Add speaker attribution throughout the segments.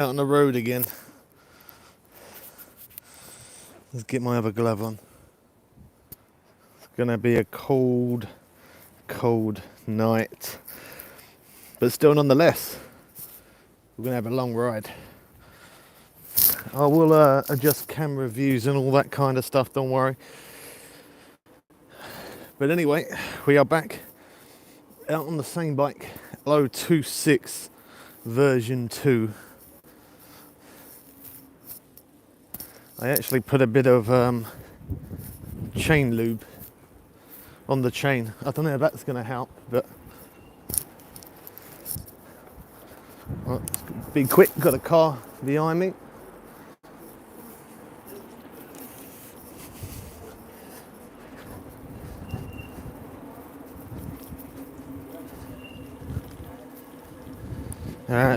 Speaker 1: Out on the road again. Let's get my other glove on. It's gonna be a cold night, but still nonetheless, we're gonna have a long ride. I will adjust camera views and all that kind of stuff, don't worry. But anyway, we are back out on the same bike, L026 version 2. I actually put a bit of chain lube on the chain. I don't know if that's going to help, but well, be quick. Got a car behind me.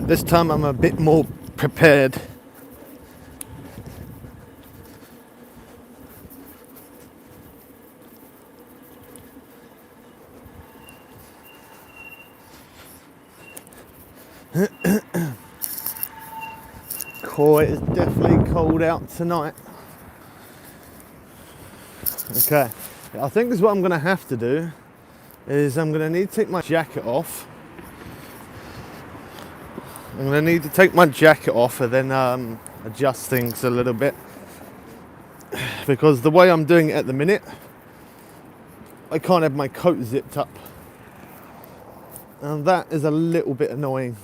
Speaker 1: This time I'm a bit more prepared. It is definitely cold out tonight. Okay, I think this is what I'm going to have to do, is I'm going to need to take my jacket off. I'm going to need to take my jacket off and then adjust things a little bit, because the way I'm doing it at the minute, I can't have my coat zipped up, and that is a little bit annoying.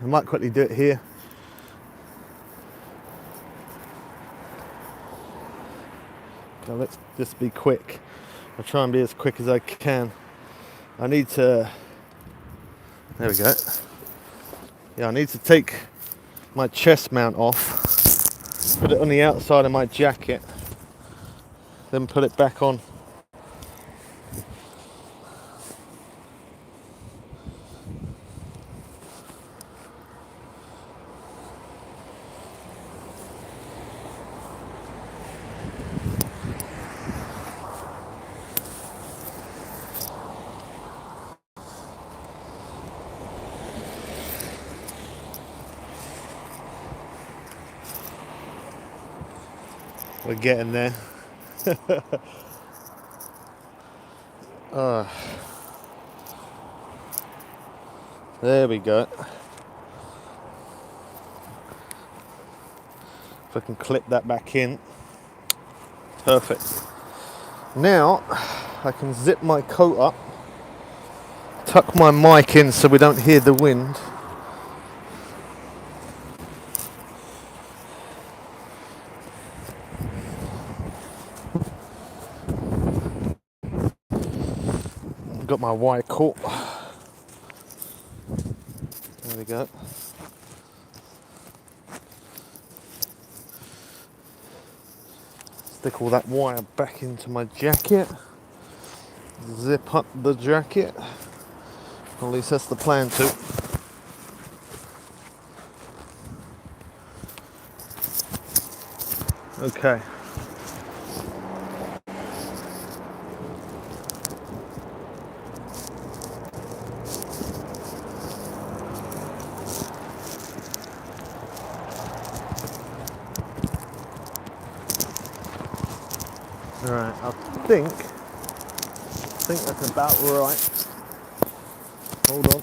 Speaker 1: I might quickly do it here. So let's just be quick. I'll try and be as quick as I can. I need to, there we go. Yeah, I need to take my chest mount off, put it on the outside of my jacket, then put it back on. We're getting there. There we go. If I can clip that back in. Perfect. Now I can zip my coat up, tuck my mic in so we don't hear the wind. Got my wire caught. There we go. Stick all that wire back into my jacket. Zip up the jacket. At least that's the plan to. Okay. Alright, I think that's about right. Hold on.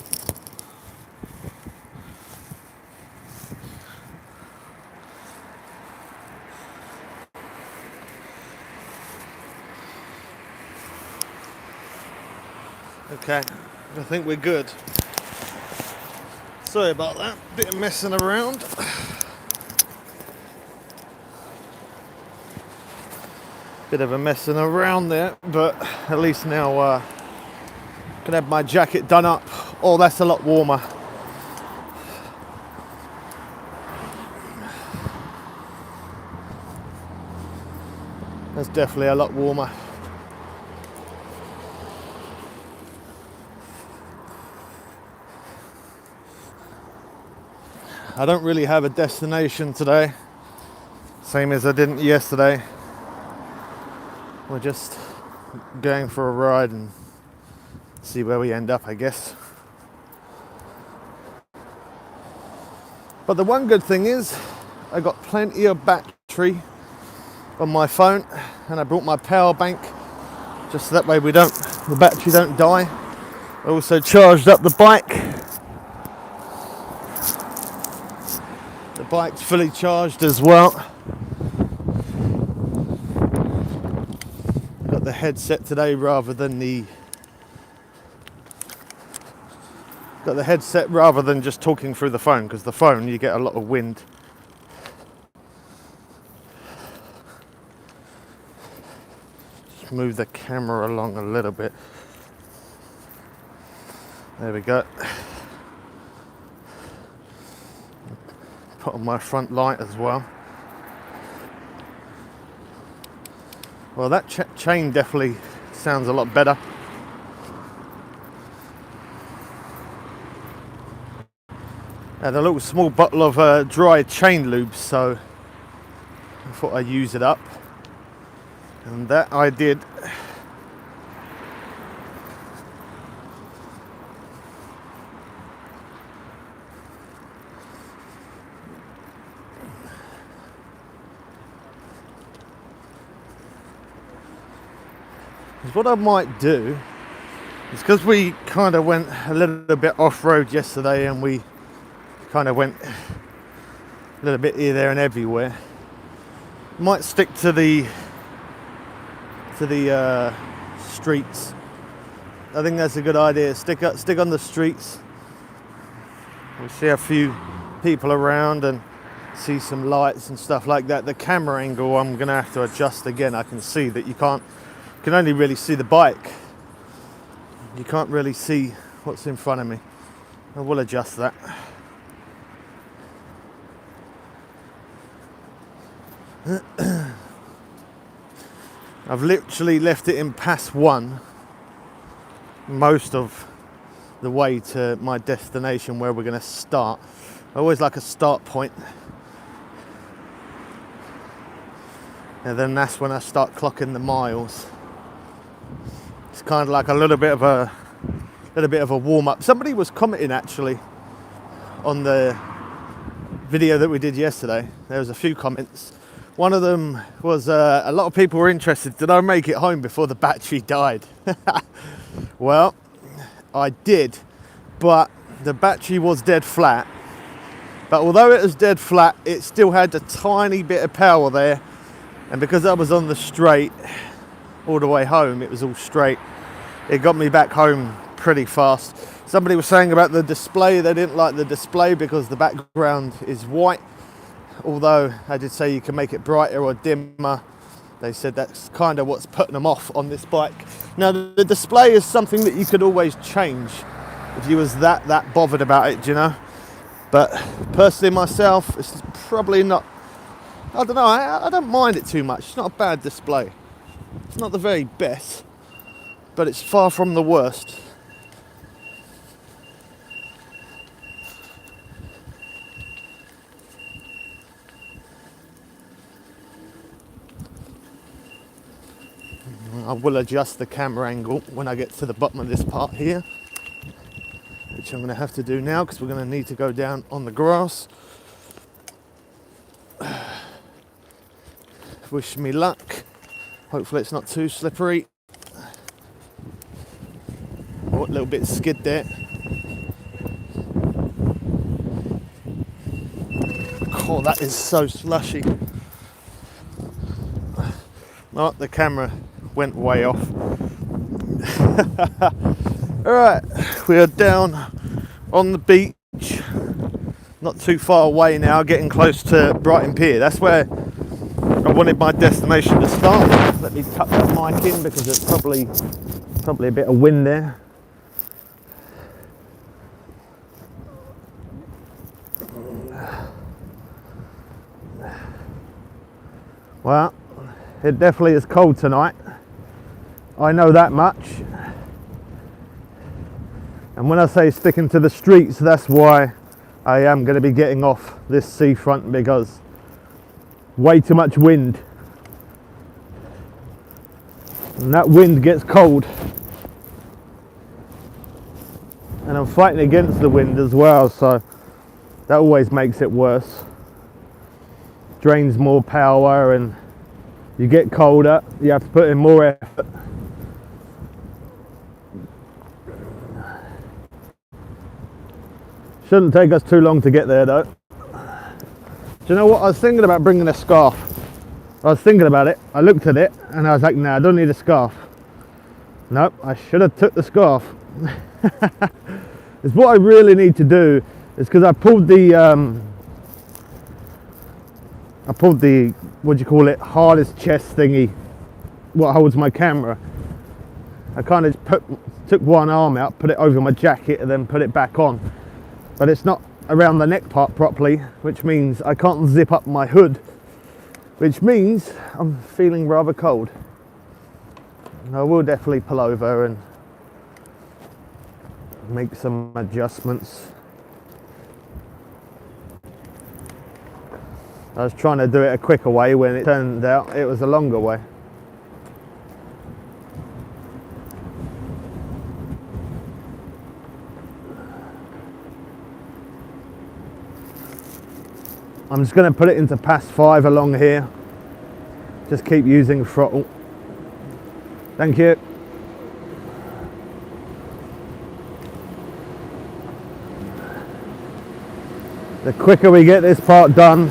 Speaker 1: Okay, I think we're good. Sorry about that, bit of messing around. Bit of a messing around there, but at least now I can have my jacket done up. Oh, that's a lot warmer. That's definitely a lot warmer. I don't really have a destination today, same as I didn't yesterday. We're just going for a ride and see where we end up, I guess.
Speaker 2: But the one good thing is I got plenty of battery on my phone, and I brought my power bank just so that way the battery don't die. I also charged up the bike. The bike's fully charged as well. Got the headset today rather than just talking through the phone, because the phone you get a lot of wind. Just move the camera along a little bit. There we go. Put on my front light as well. Well, that chain definitely sounds a lot better. I had a little small bottle of dry chain lube, so I thought I'd use it up. And that I did. What I might do is, because we kind of went a little bit off-road yesterday and we kind of went a little bit here, there and everywhere, might stick to the streets. I think that's a good idea. Stick on the streets. We see a few people around and see some lights and stuff like that. The camera angle I'm going to have to adjust again. I can see that you can only really see the bike. You can't really see what's in front of me. I will adjust that. I've literally left it in pass 1 most of the way to my destination where we're going to start. I always like a start point, and then that's when I start clocking the miles. It's kind of like a little bit of a warm up. Somebody was commenting actually on the video that we did yesterday. There was a few comments. One of them was a lot of people were interested, did I make it home before the battery died? Well, I did, but the battery was dead flat. But although it was dead flat, it still had a tiny bit of power there, and because I was on the straight all the way home, it was all straight, it got me back home pretty fast. Somebody was saying about the display, they didn't like the display because the background is white, although I did say you can make it brighter or dimmer. They said that's kind of what's putting them off on this bike. Now the display is something that you could always change if you was that bothered about it, you know. But personally myself, it's probably not, I don't know, I don't mind it too much. It's not a bad display. It's not the very best, but it's far from the worst. I will adjust the camera angle when I get to the bottom of this part here, which I'm going to have to do now because we're going to need to go down on the grass. Wish me luck. Hopefully it's not too slippery. Oh, a little bit skid there. Oh, that is so slushy. Oh, the camera went way off. Alright, we are down on the beach. Not too far away now, getting close to Brighton Pier. That's where I wanted my destination to start. Let me tuck that mic in because there's probably a bit of wind there. Well, it definitely is cold tonight. I know that much. And when I say sticking to the streets, that's why I am going to be getting off this seafront, because way too much wind. And that wind gets cold. And I'm fighting against the wind as well, so That always makes it worse. Drains more power and you get colder, you have to put in more effort. Shouldn't take us too long to get there though. Do you know what? I was thinking about bringing a scarf. I was thinking about it, I looked at it and I was like, nah, I don't need a scarf. Nope, I should have took the scarf. It's what I really need to do, is because I pulled the what do you call it, hardest chest thingy, what holds my camera. I kind of took one arm out, put it over my jacket and then put it back on. But it's not around the neck part properly, which means I can't zip up my hood, which means I'm feeling rather cold. And I will definitely pull over and make some adjustments. I was trying to do it a quicker way when it turned out it was a longer way. I'm just going to put it into past 5 along here. Just keep using throttle. Thank you. The quicker we get this part done,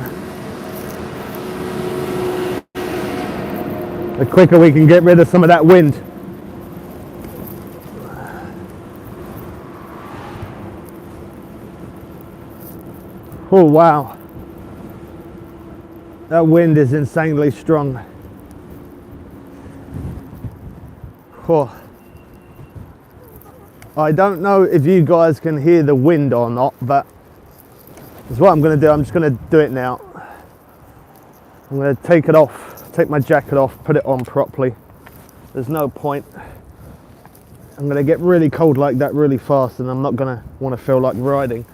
Speaker 2: the quicker we can get rid of some of that wind. Oh wow, that wind is insanely strong. Oh. I don't know if you guys can hear the wind or not, but that's what I'm going to do. I'm just going to do it now. I'm going to take it off, take my jacket off, put it on properly. There's no point. I'm going to get really cold like that really fast and I'm not going to want to feel like riding.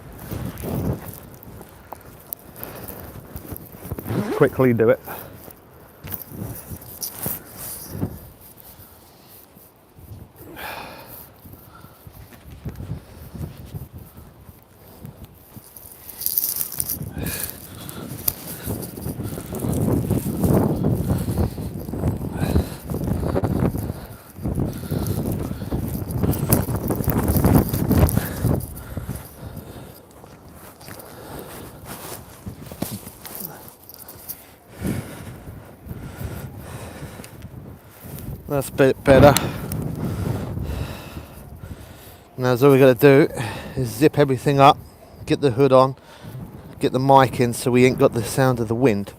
Speaker 2: Just quickly do it. That's a bit better. Now all we got to do is zip everything up, get the hood on, get the mic in so we ain't got the sound of the wind.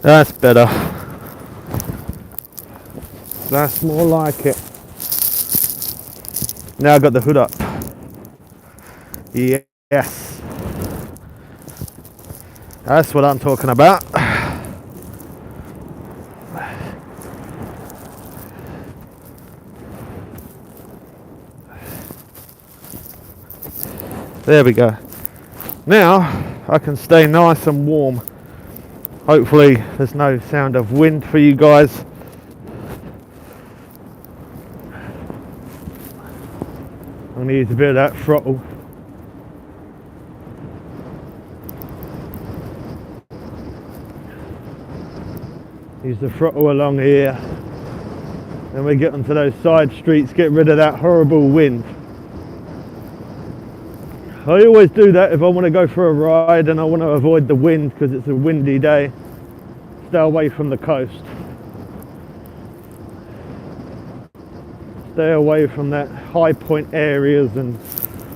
Speaker 2: That's better. That's more like it. Now I've got the hood up. Yes. That's what I'm talking about. There we go. Now I can stay nice and warm. Hopefully there's no sound of wind for you guys. I'm going to use a bit of that throttle. Use the throttle along here. Then we get onto those side streets, get rid of that horrible wind. I always do that if I want to go for a ride and I want to avoid the wind because it's a windy day. Stay away from the coast. Stay away from that high point areas and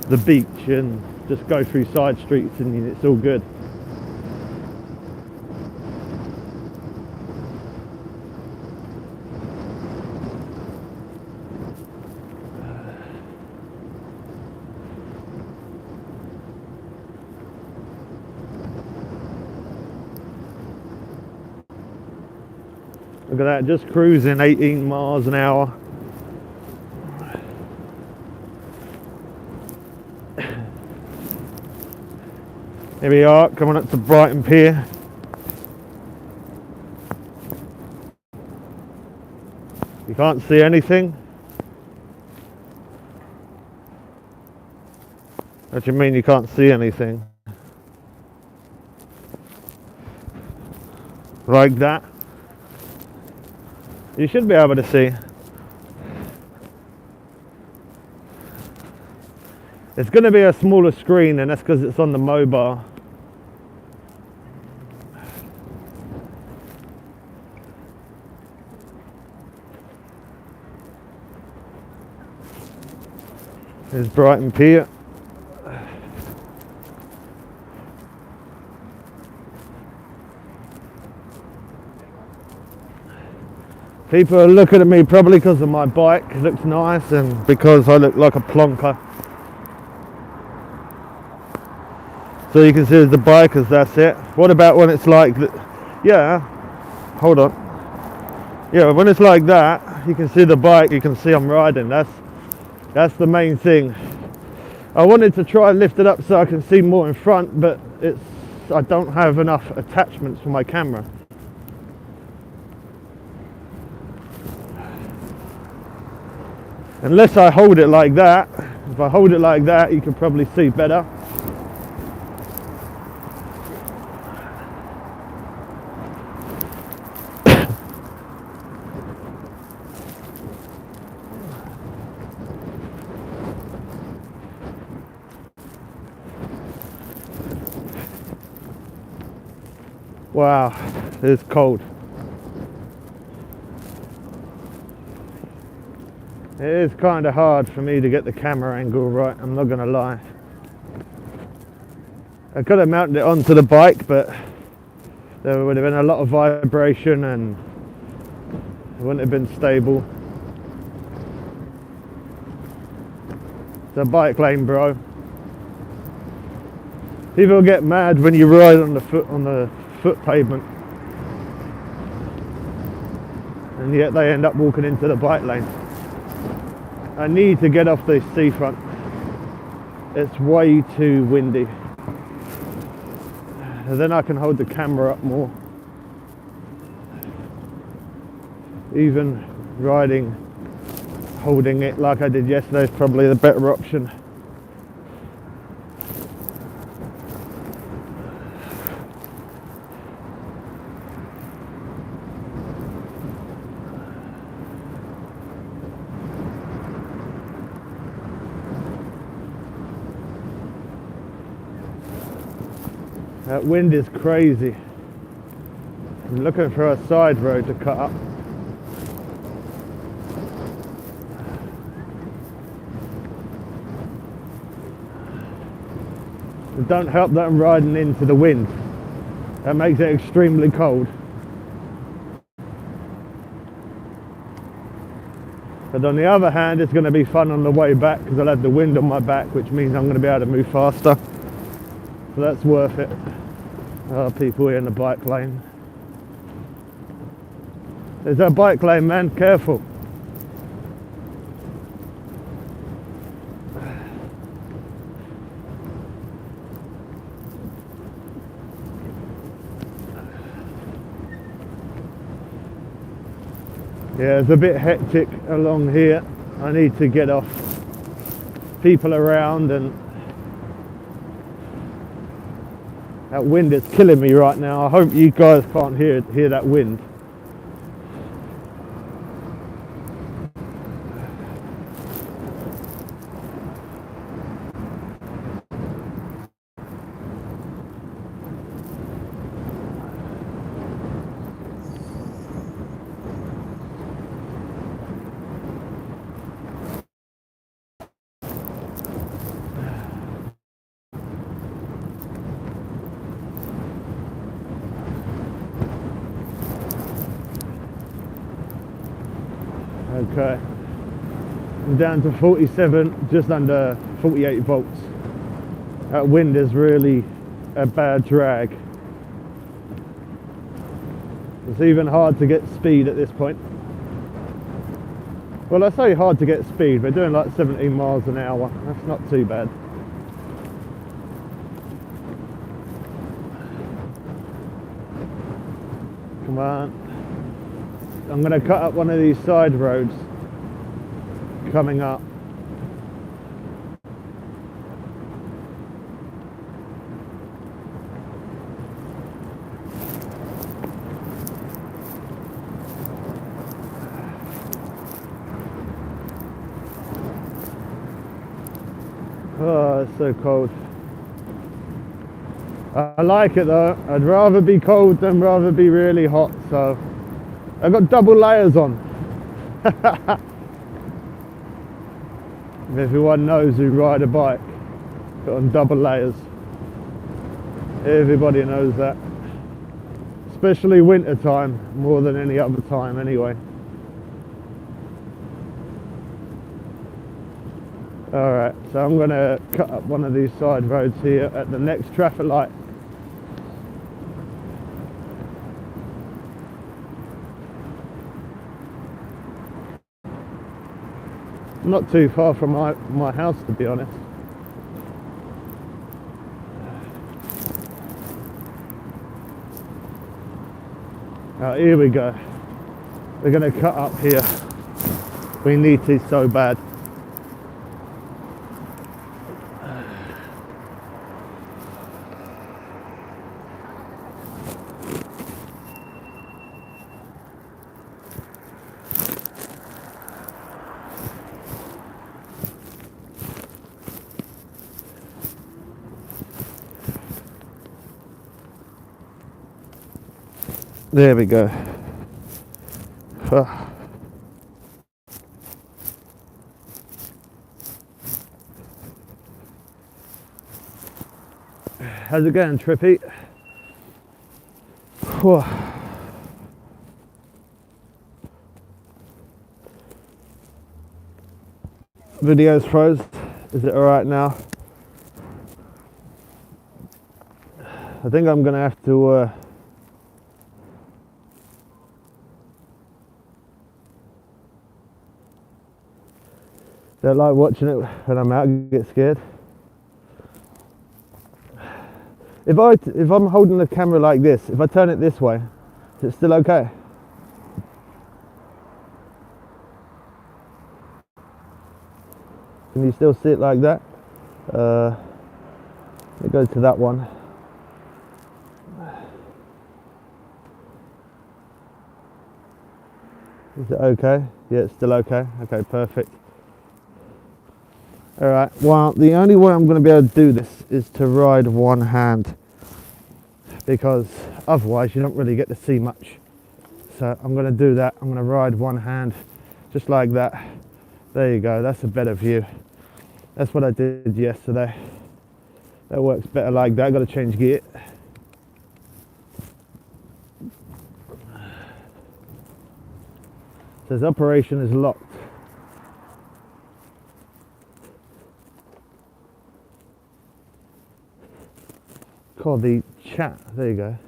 Speaker 2: the beach and just go through side streets and it's all good. Look at that, just cruising 18 miles an hour. Here we are, coming up to Brighton Pier. You can't see anything. What do you mean you can't see anything? Like that. You should be able to see. It's going to be a smaller screen, and that's because it's on the mobile. Here's Brighton Pier. People are looking at me probably because of my bike. It looks nice and because I look like a plonker. So you can see the bikers, that's it. What about when it's like, yeah, hold on. Yeah, when it's like that, you can see the bike, you can see I'm riding. That's the main thing. I wanted to try and lift it up so I can see more in front, but I don't have enough attachments for my camera. Unless I hold it like that. If I hold it like that, you can probably see better. Wow, it's cold. It is kind of hard for me to get the camera angle right, I'm not going to lie. I could have mounted it onto the bike, but there would have been a lot of vibration and it wouldn't have been stable. It's a bike lane, bro. People get mad when you ride on the foot pavement, and yet they end up walking into the bike lane. I need to get off this seafront. It's way too windy. And then I can hold the camera up more. Even riding, holding it like I did yesterday is probably the better option. That wind is crazy. I'm looking for a side road to cut up. It don't help that I'm riding into the wind. That makes it extremely cold. But on the other hand, it's going to be fun on the way back because I'll have the wind on my back, which means I'm going to be able to move faster. So that's worth it. People here in the bike lane. There's a bike lane, man, careful. Yeah, it's a bit hectic along here. I need to get off. People around, and that wind is killing me right now. I hope you guys can't hear that wind. Okay, I'm down to 47, just under 48 volts. That wind is really a bad drag. It's even hard to get speed at this point. Well, I say hard to get speed, we're doing like 17 miles an hour. That's not too bad. Come on. I'm going to cut up one of these side roads coming up. Oh, it's so cold. I like it though. I'd rather be cold than rather be really hot, so I've got double layers on. If everyone knows who ride a bike, put on double layers. Everybody knows that. Especially winter time, more than any other time anyway. Alright, so I'm going to cut up one of these side roads here at the next traffic light. Not too far from my house, to be honest. Here we go. We're going to cut up here. We need to so bad. There we go. How's it going, Trippy? Video's froze. Is it alright now? I think I'm gonna have to don't like watching it when I'm out, get scared. If I'm holding the camera like this, if I turn it this way, is it still okay? Can you still see it like that? Let me go to that one. Is it okay? Yeah, it's still okay. Okay, perfect. Alright, well, the only way I'm going to be able to do this is to ride one hand, because otherwise you don't really get to see much. So I'm going to do that. I'm going to ride one hand just like that. There you go, that's a better view. That's what I did yesterday. That works better like that. I've got to change gear. It says operation is locked. Called the chat. There you go.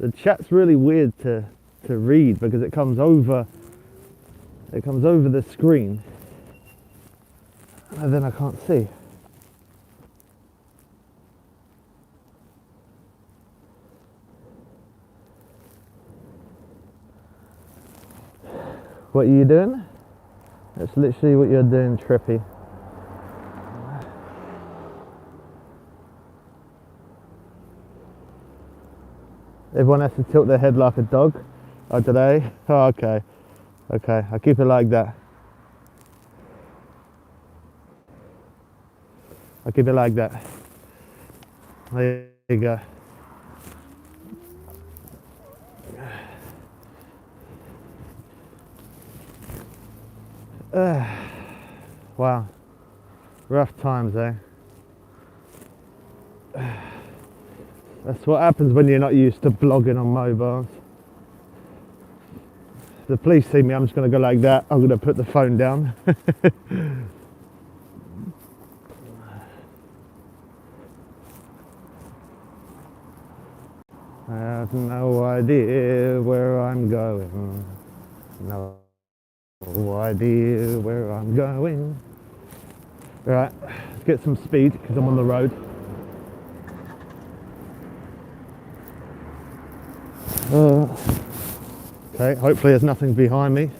Speaker 2: The chat's really weird to read because it comes over the screen and then I can't see. What are you doing? That's literally what you're doing, Trippy. Everyone has to tilt their head like a dog. Oh, today? Oh, okay. Okay, I'll keep it like that. I'll keep it like that. There you go. Wow. Rough times, eh? That's what happens when you're not used to blogging on mobiles. If the police see me, I'm just going to go like that. I'm going to put the phone down. I have no idea where I'm going. No idea where I'm going. Right, let's get some speed because I'm on the road. Okay, hopefully there's nothing behind me.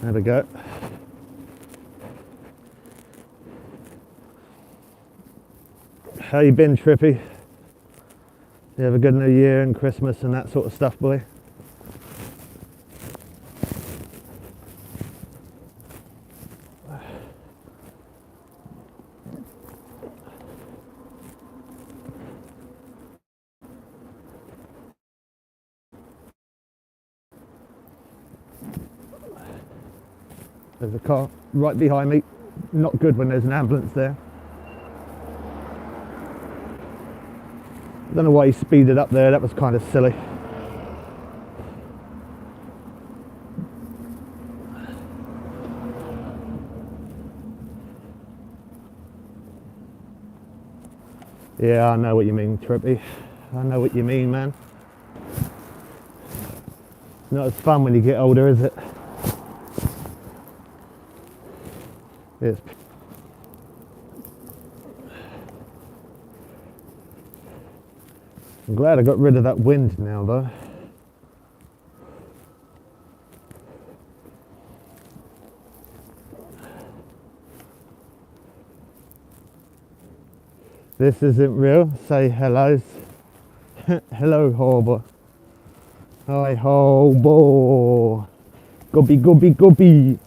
Speaker 2: There we go. How you been, Trippy? You have a good New Year and Christmas and that sort of stuff, boy? There's a car right behind me. Not good when there's an ambulance there. Don't know why he speeded up there, that was kind of silly. Yeah, I know what you mean, Trippy. I know what you mean, man. Not as fun when you get older, is it? It's I'm glad I got rid of that wind now, though. This isn't real. Say hellos. Hello, Hobo. Hi, Hobo. Gubby, gubby, gubby.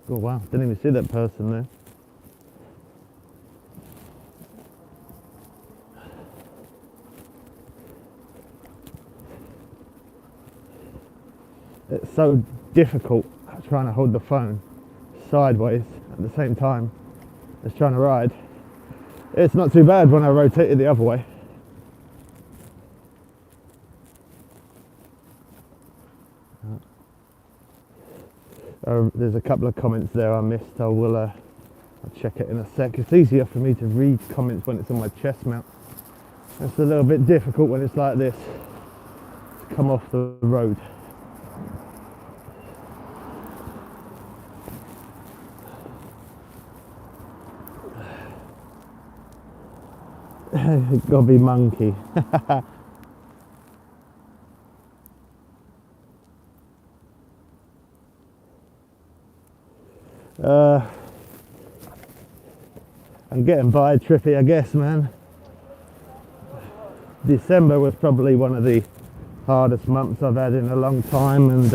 Speaker 2: Oh wow, didn't even see that person there. It's so difficult trying to hold the phone sideways at the same time as trying to ride. It's not too bad when I rotate it the other way. There's a couple of comments there I missed. I'll check it in a sec. It's easier for me to read comments when it's on my chest mount. It's a little bit difficult when it's like this to come off the road. Gobby monkey. I'm getting by, Trippy, I guess, man. December was probably one of the hardest months I've had in a long time, and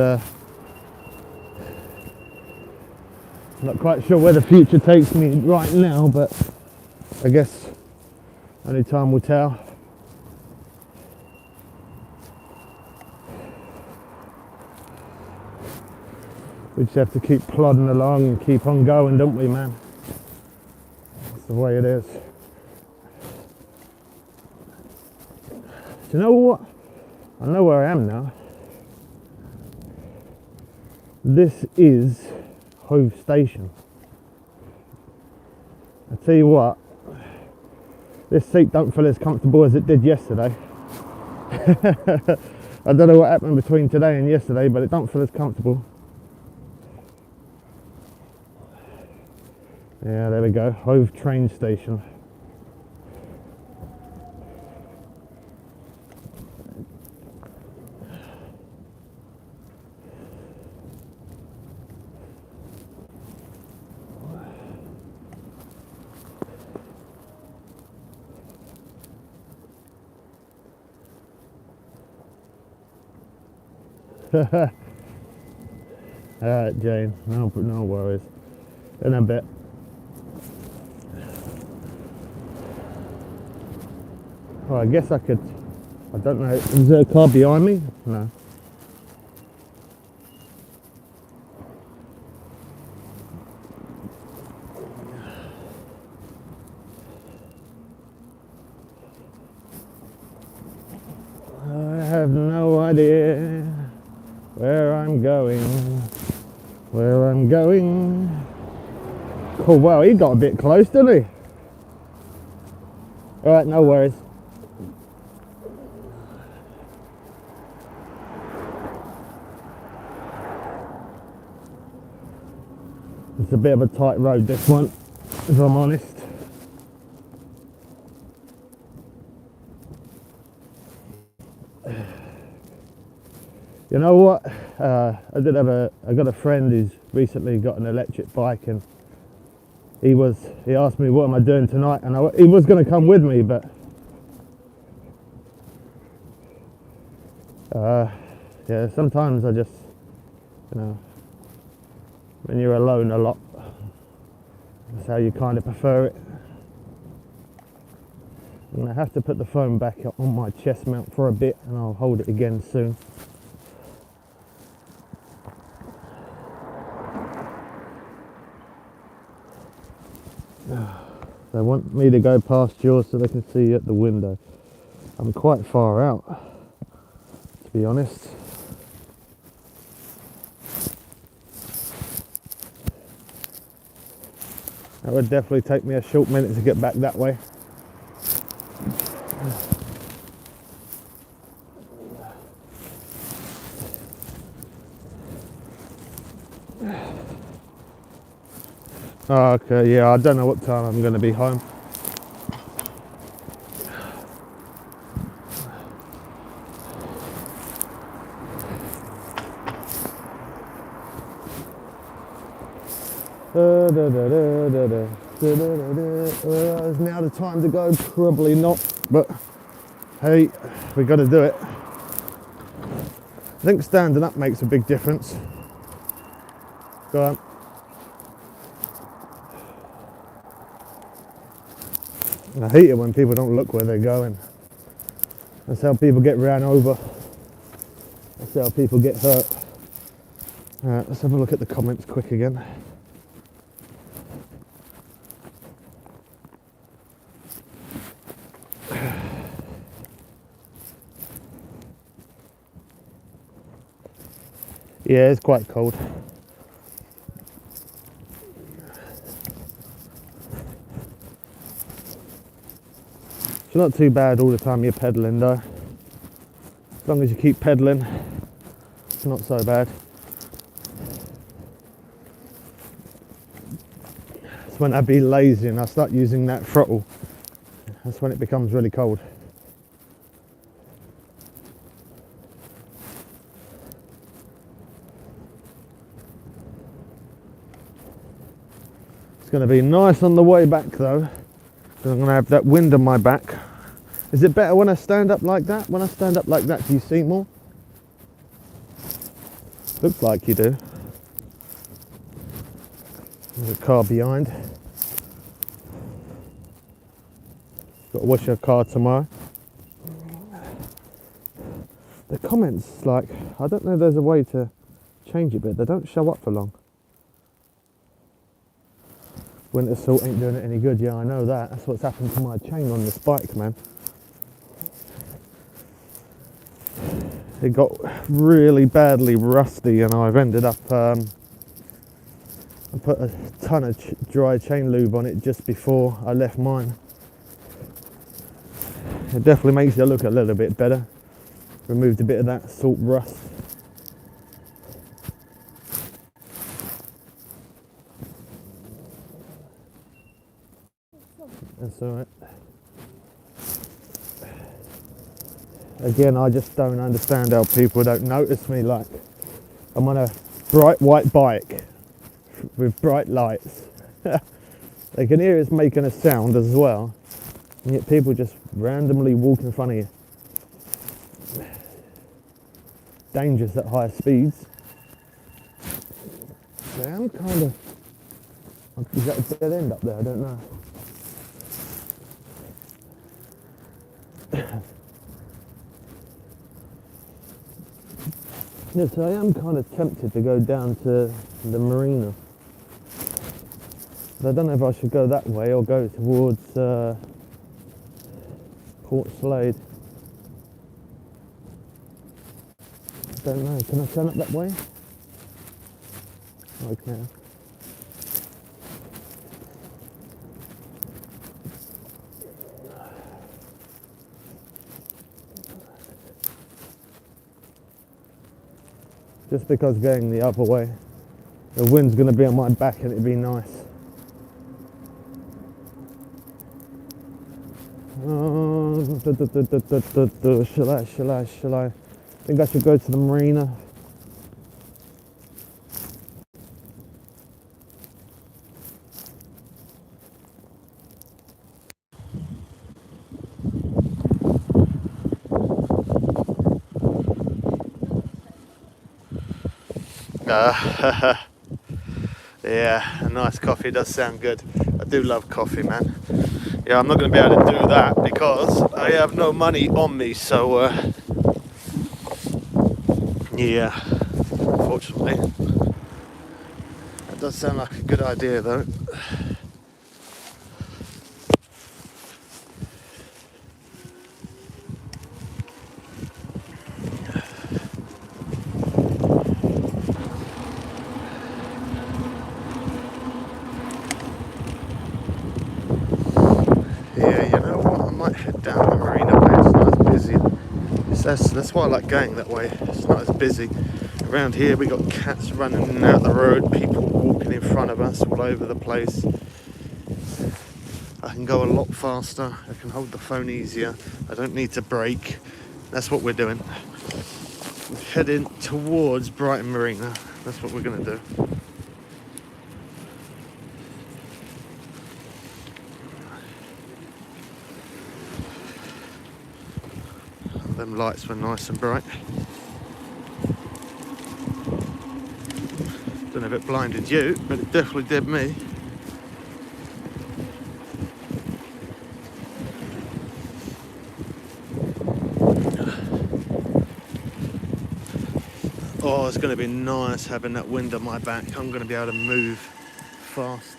Speaker 2: not quite sure where the future takes me right now, but I guess only time will tell. We just have to keep plodding along and keep on going, don't we, man? That's the way it is. Do you know what? I know where I am now. This is Hove Station. I tell you what, this seat don't feel as comfortable as it did yesterday. I don't know what happened between today and yesterday, but it don't feel as comfortable. Yeah, there we go, Hove train station. Alright, Jane, no worries. In a bit. Well, I guess I could, I don't know, is there a car behind me? No. have no idea where I'm going. Where I'm going. Oh wow, he got a bit close, didn't he? Alright, no worries. It's a bit of a tight road, this one, if I'm honest. You know what? I got a friend who's recently got an electric bike, and he asked me what am I doing tonight, and he was going to come with me, but yeah, sometimes I just, you know, when you're alone a lot, that's how you kind of prefer it. I'm going to have to put the phone back on my chest mount for a bit, and I'll hold it again soon. They want me to go past yours so they can see you at the window. I'm quite far out, to be honest. That would definitely take me a short minute to get back that way. Oh, okay, yeah, I don't know what time I'm going to be home. Is now the time to go? Probably not, but hey, we got to do it. I think standing up makes a big difference. Go on. I hate it when people don't look where they're going. That's how people get ran over. That's how people get hurt. Alright, let's have a look at the comments quick again. Yeah, it's quite cold. It's not too bad all the time you're pedalling though. As long as you keep pedaling, it's not so bad. It's when I be lazy and I start using that throttle, that's when it becomes really cold. It's going to be nice on the way back though, because I'm going to have that wind on my back. Is it better when I stand up like that? When I stand up like that, do you see more? Looks like you do. There's a car behind. Got to wash your car tomorrow. The comments, like, I don't know if there's a way to change it, but they don't show up for long. Winter salt ain't doing it any good, yeah, I know that. That's what's happened to my chain on this bike, man. It got really badly rusty and I've ended up, I put a ton of dry chain lube on it just before I left mine. It definitely makes it look a little bit better. Removed a bit of that salt rust. That's alright. Again, I just don't understand how people don't notice me. Like, I'm on a bright white bike with bright lights. They can hear it's making a sound as well, and yet people just randomly walk in front of you. Dangerous at higher speeds. Yeah, I'm kind of... Is that a dead end up there? I don't know. Yes, I am kind of tempted to go down to the marina. But I don't know if I should go that way or go towards Port Slade. don't know. Can I turn up that way? Okay. Just because going the other way, the wind's going to be on my back and it'd be nice. Shall I? Think I should go to the marina. Yeah, a nice coffee does sound good. I do love coffee, man. Yeah, I'm not going to be able to do that because I have no money on me, so yeah, unfortunately. That does sound like a good idea though. Yeah, you know what? I might head down the marina where it's not as busy. That's why I like going that way. It's not as busy. Around here we got cats running in and out the road, people walking in front of us all over the place. I can go a lot faster, I can hold the phone easier, I don't need to brake. That's what we're doing. We're heading towards Brighton Marina. That's what we're going to do. Them lights were nice and bright. Don't know if it blinded you, but it definitely did me. Oh, it's going to be nice having that wind on my back. I'm going to be able to move fast.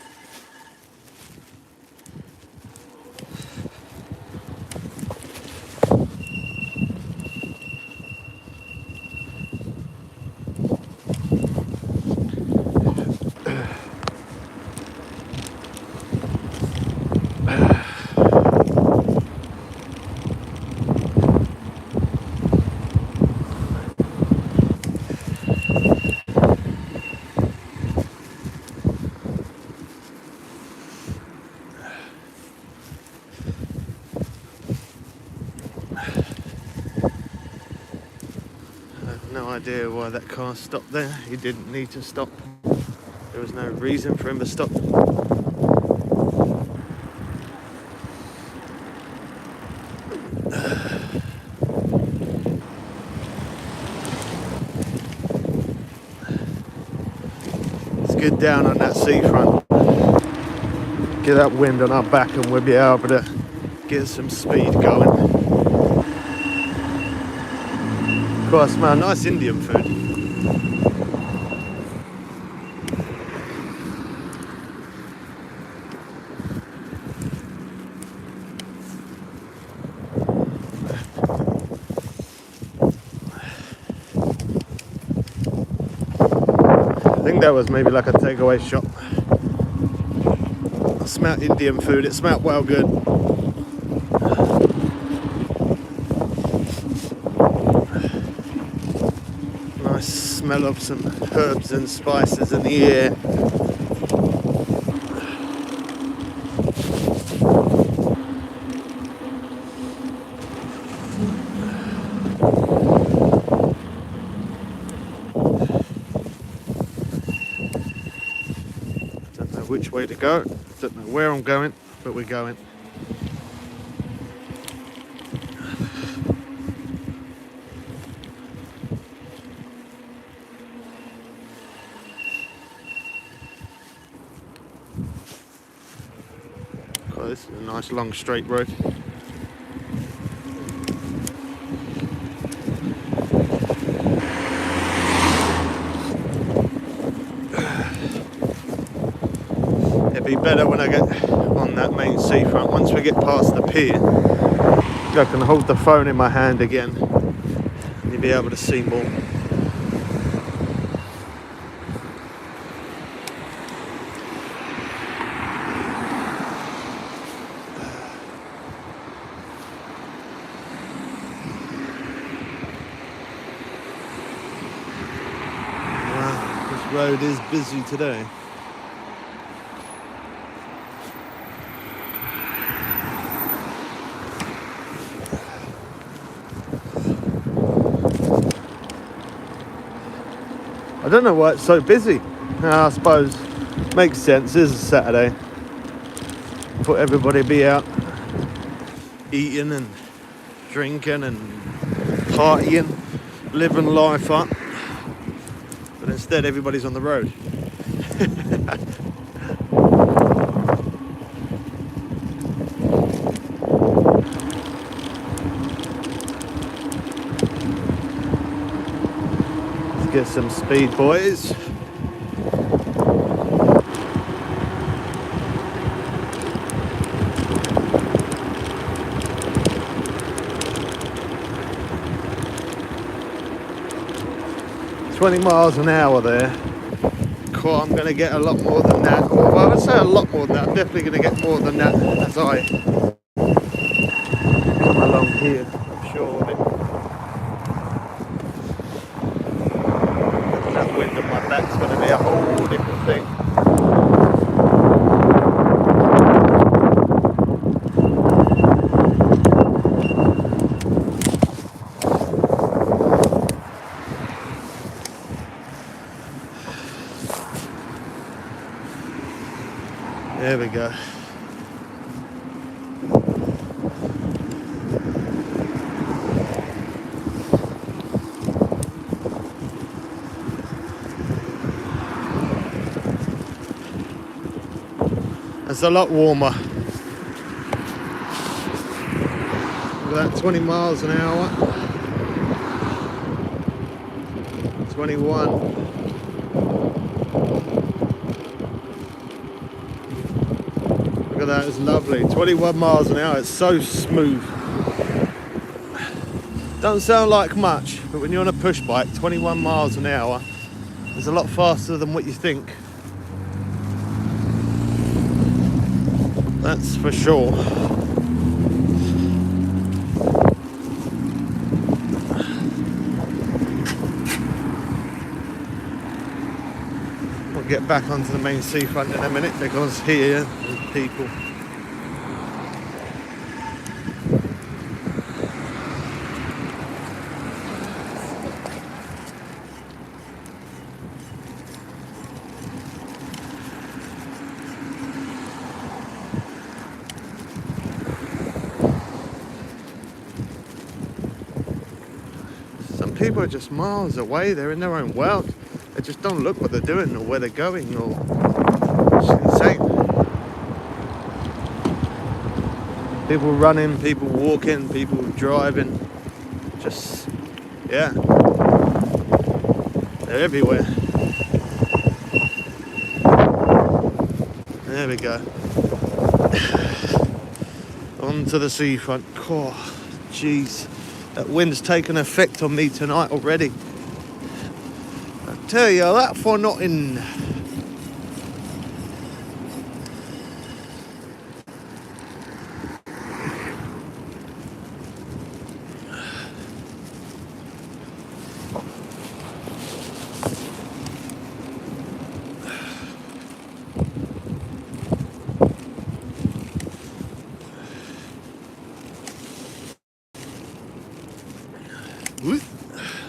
Speaker 2: No idea why that car stopped there. He didn't need to stop. There was no reason for him to stop. Let's get down on that seafront. Get that wind on our back and we'll be able to get some speed going. I smell nice Indian food. I think that was maybe like a takeaway shop. I smelled Indian food, it smelled well good. Smell of some herbs and spices in the air. Don't know which way to go, don't know where I'm going, but we're going. This is a nice long straight road. It'd be better when I get on that main seafront. Once we get past the pier, I can hold the phone in my hand again and you'll be able to see more.
Speaker 1: Road is busy today. I don't know why it's so busy. I suppose makes sense. It is a Saturday. Thought everybody be out eating and drinking and partying, living life up. But instead, everybody's on the road. Let's get some speed, boys. $20 an hour there. Cool, I'm going to get a lot more than that. Well, I would say a lot more than that. I'm definitely going to get more than that as I come along here. I'm sure of it. That wind on my back's going to be a whole different thing. There we go. It's a lot warmer. Look at that, 20 miles an hour. 21. Look at that, it's lovely. 21 miles an hour, it's so smooth. Don't sound like much, but when you're on a push bike, 21 miles an hour is a lot faster than what you think. That's for sure. We'll get back onto the main seafront in a minute because here there's people. People are just miles away, they're in their own world. They just don't look what they're doing or where they're going, or it's insane. People running, people walking, people driving, just, yeah, they're everywhere. There we go. Onto the seafront. Oh, jeez. That wind's taken effect on me tonight already. I tell you that for nothing.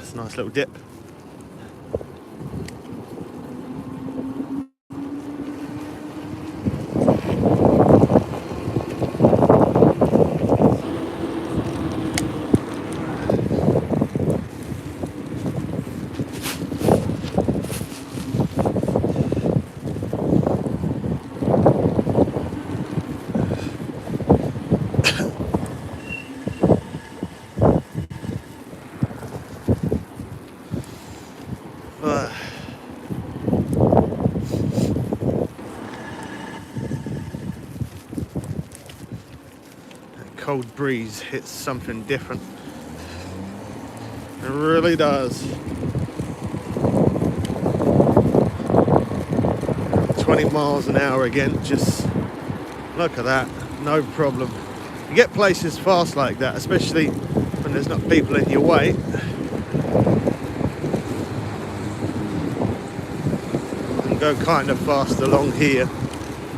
Speaker 1: It's a nice little dip. Cold breeze hits something different. It really does. 20 miles an hour again, just look at that, no problem. You get places fast like that, especially when there's not people in your way.
Speaker 2: go kind of fast along here.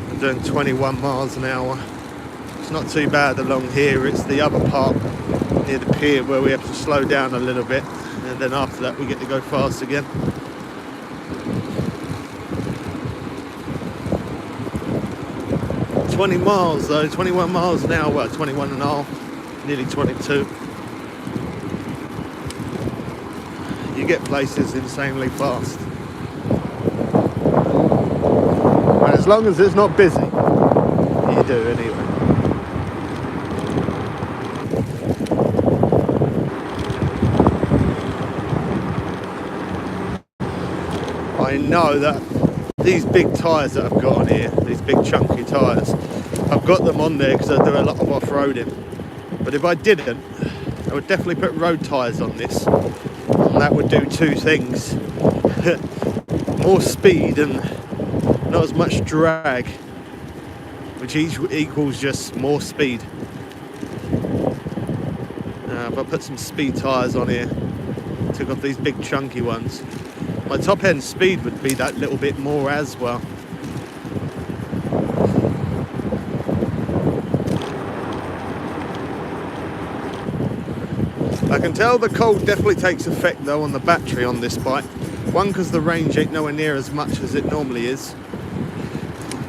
Speaker 2: I'm doing 21 miles an hour. It's not too bad along here. It's the other part near the pier where we have to slow down a little bit, and then after that we get to go fast again. "20 miles though, 21 miles an hour, well, 21 and a half, nearly 22. You get places insanely fast. And as long as it's not busy, you do anyway. I know that these big tyres that I've got on here, these big chunky tyres, I've got them on there because I do a lot of off-roading. But if I didn't, I would definitely put road tyres on this. And that would do two things. More speed and not as much drag, which equals just more speed. If I put some speed tyres on here, took off these big chunky ones, my top end speed would be that little bit more as well. I can tell the cold definitely takes effect though on the battery on this bike. One, because the range ain't nowhere near as much as it normally is,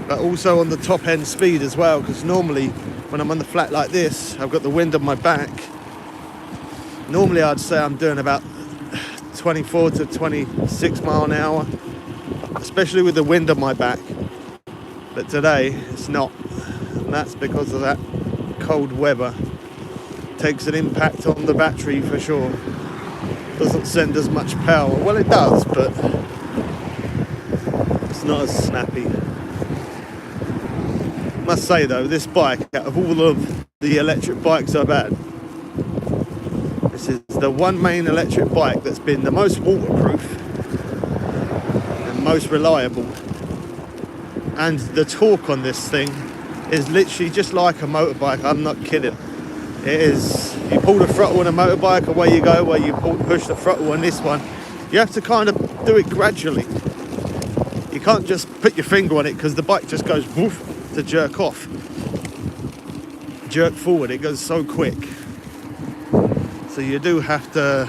Speaker 2: but also on the top end speed as well, because normally when I'm on the flat like this, I've got the wind on my back. Normally I'd say I'm doing about 24 to 26 mile an hour, especially with the wind on my back, but today it's not, and that's because of that cold weather. Takes an impact on the battery for sure. Doesn't send as much power. Well, it does, but it's not as snappy. Must say though, this bike, out of all of the electric bikes I've had, this is the one main electric bike that's been the most waterproof and most reliable. And the torque on this thing is literally just like a motorbike. I'm not kidding. It is, you pull the throttle on a motorbike, away you go, where you push the throttle on this one. You have to kind of do it gradually. You can't just put your finger on it because the bike just goes woof to jerk off. Jerk forward, it goes so quick. So you do have to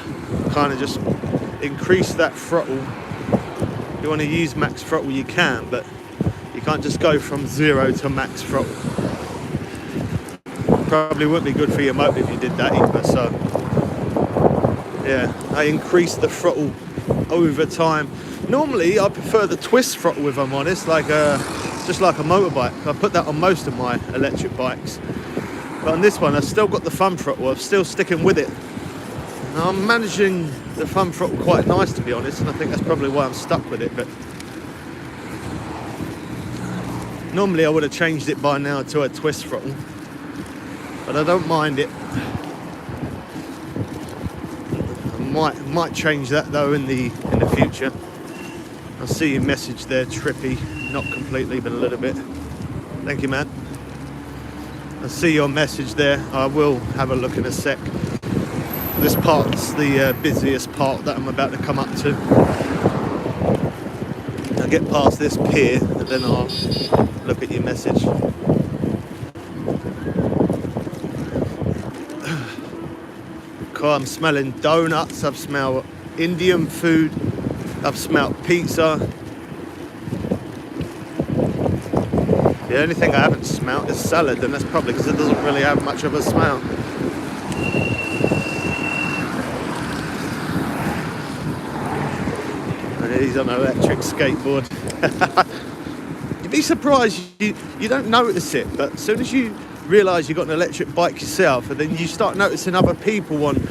Speaker 2: kind of just increase that throttle. If you want to use max throttle, you can, but you can't just go from 0 to max throttle. Probably wouldn't be good for your motor if you did that either. So yeah, I increase the throttle over time. Normally I prefer the twist throttle, if I'm honest, like just like a motorbike. I put that on most of my electric bikes, but on this one I've still got the thumb throttle. I'm still sticking with it. Now, I'm managing the thumb throttle quite nice, to be honest, and I think that's probably why I'm stuck with it. But normally I would have changed it by now to a twist throttle, but I don't mind it. I might change that though in the future. I see your message there, Trippy. Not completely, but a little bit. Thank you, man. I see your message there. I will have a look in a sec. This part's the busiest part that I'm about to come up to. I'll get past this pier and then I'll look at your message. I'm smelling donuts, I've smelled Indian food, I've smelled pizza. The only thing I haven't smelled is salad, and that's probably because it doesn't really have much of a smell. And he's on an electric skateboard. You'd be surprised, you don't notice it, but as soon as you realise you've got an electric bike yourself, and then you start noticing other people on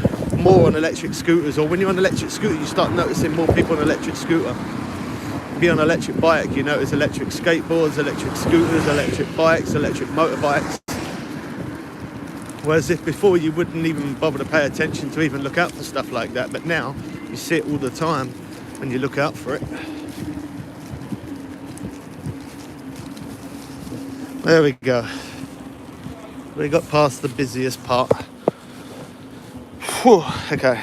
Speaker 2: electric scooters, or when you're on an electric scooter you start noticing more people on an electric scooter. Be on an electric bike, you notice electric skateboards, electric scooters, electric bikes, electric motorbikes. Whereas if before you wouldn't even bother to pay attention to even look out for stuff like that, but now you see it all the time and you look out for it. There we go. We got past the busiest part. Whew, okay.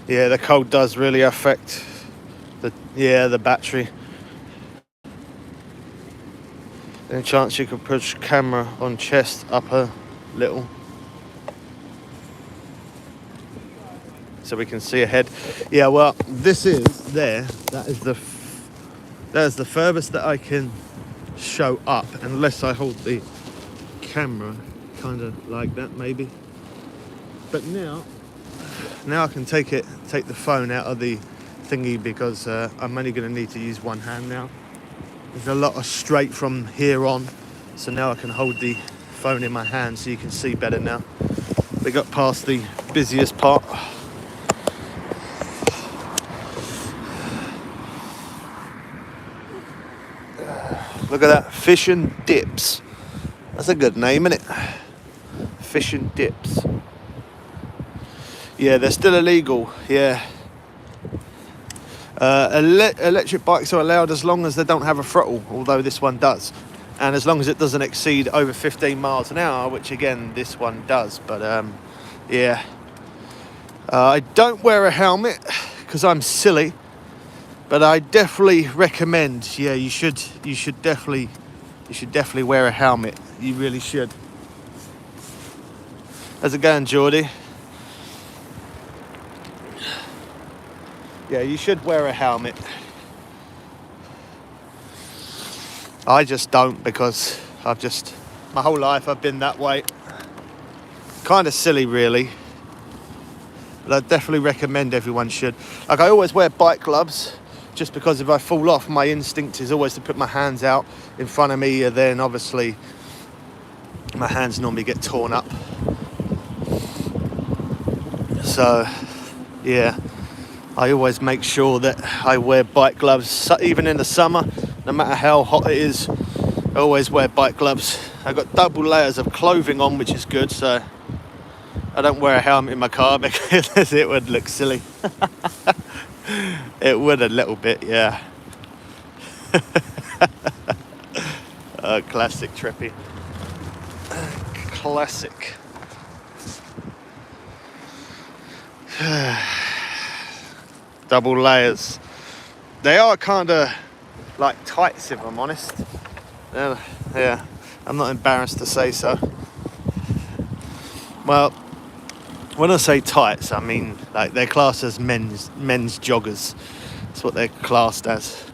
Speaker 2: Yeah, the cold does really affect the battery. Any chance you could push camera on chest up a little so we can see ahead? Yeah, well, this is there. That is the furthest that I can show up, unless I hold the camera kind of like that, maybe. But now I can take the phone out of the thingy because I'm only going to need to use one hand now. There's a lot of straight from here on, so now I can hold the phone in my hand so you can see better now. We got past the busiest part. Look at that, Fish and Dips. That's a good name, isn't it? Fish and Dips. Yeah, they're still illegal, yeah. Electric bikes are allowed as long as they don't have a throttle, although this one does. And as long as it doesn't exceed over 15 miles an hour, which again, this one does. But yeah. I don't wear a helmet because I'm silly. But I definitely recommend, yeah, you should definitely wear a helmet. You really should. How's it going, Geordie? Yeah, you should wear a helmet. I just don't because my whole life I've been that way. Kind of silly, really. But I definitely recommend everyone should. Like, I always wear bike gloves just because if I fall off, my instinct is always to put my hands out in front of me, and then obviously my hands normally get torn up. So, yeah. I always make sure that I wear bike gloves, even in the summer, no matter how hot it is. I always wear bike gloves. I've got double layers of clothing on, which is good, so I don't wear a helmet in my car because it would look silly. It would a little bit, yeah. Classic Trippy. Classic. Double layers. They are kind of like tights, if I'm honest. Yeah, I'm not embarrassed to say so. Well, when I say tights, I mean like they're classed as men's joggers. That's what they're classed as.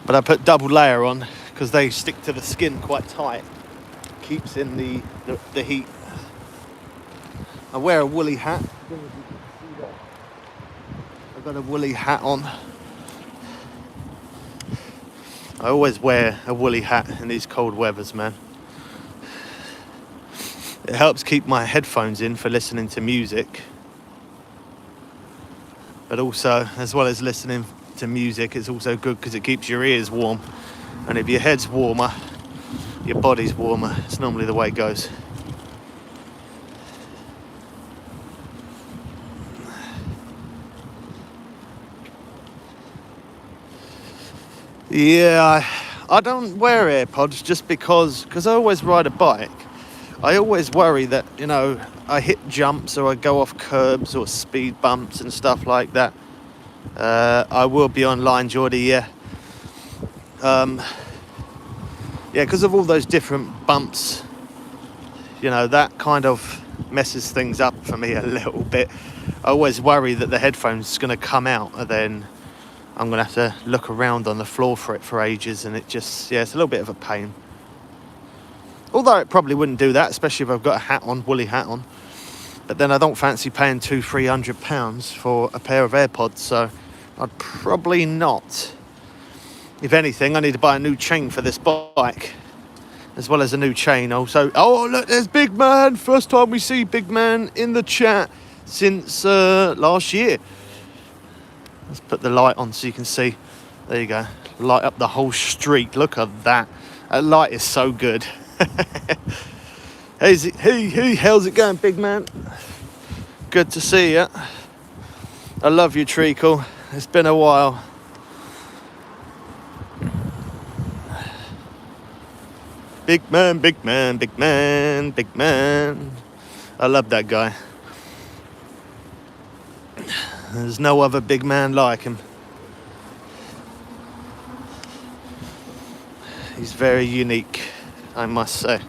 Speaker 2: But I put double layer on because they stick to the skin quite tight. Keeps in the heat. I wear a woolly hat. I've got a woolly hat on. I always wear a woolly hat in these cold weathers, man. It helps keep my headphones in for listening to music. But also, as well as listening to music, it's also good because it keeps your ears warm. And if your head's warmer, your body's warmer. It's normally the way it goes. Yeah, I don't wear AirPods just because I always ride a bike. I always worry that, you know, I hit jumps or I go off curbs or speed bumps and stuff like that. I will be online, Geordie, yeah. Yeah, because of all those different bumps, you know, that kind of messes things up for me a little bit. I always worry that the headphone's going to come out and then I'm going to have to look around on the floor for it for ages, and it just, yeah, it's a little bit of a pain. Although it probably wouldn't do that, especially if I've got a hat on, woolly hat on. But then I don't fancy paying £200-300 for a pair of AirPods, so I'd probably not. If anything, I need to buy a new chain for this bike, as well as a new chain also. Oh, look, there's Big Man. First time we see Big Man in the chat since last year. Let's put the light on so you can see. There you go. Light up the whole street. Look at that. That light is so good. Hey, how's it going, Big Man? Good to see you. I love you, Treacle. It's been a while. Big man, big man, big man, big man. I love that guy.
Speaker 1: There's no other big man like him. He's very unique, I must say.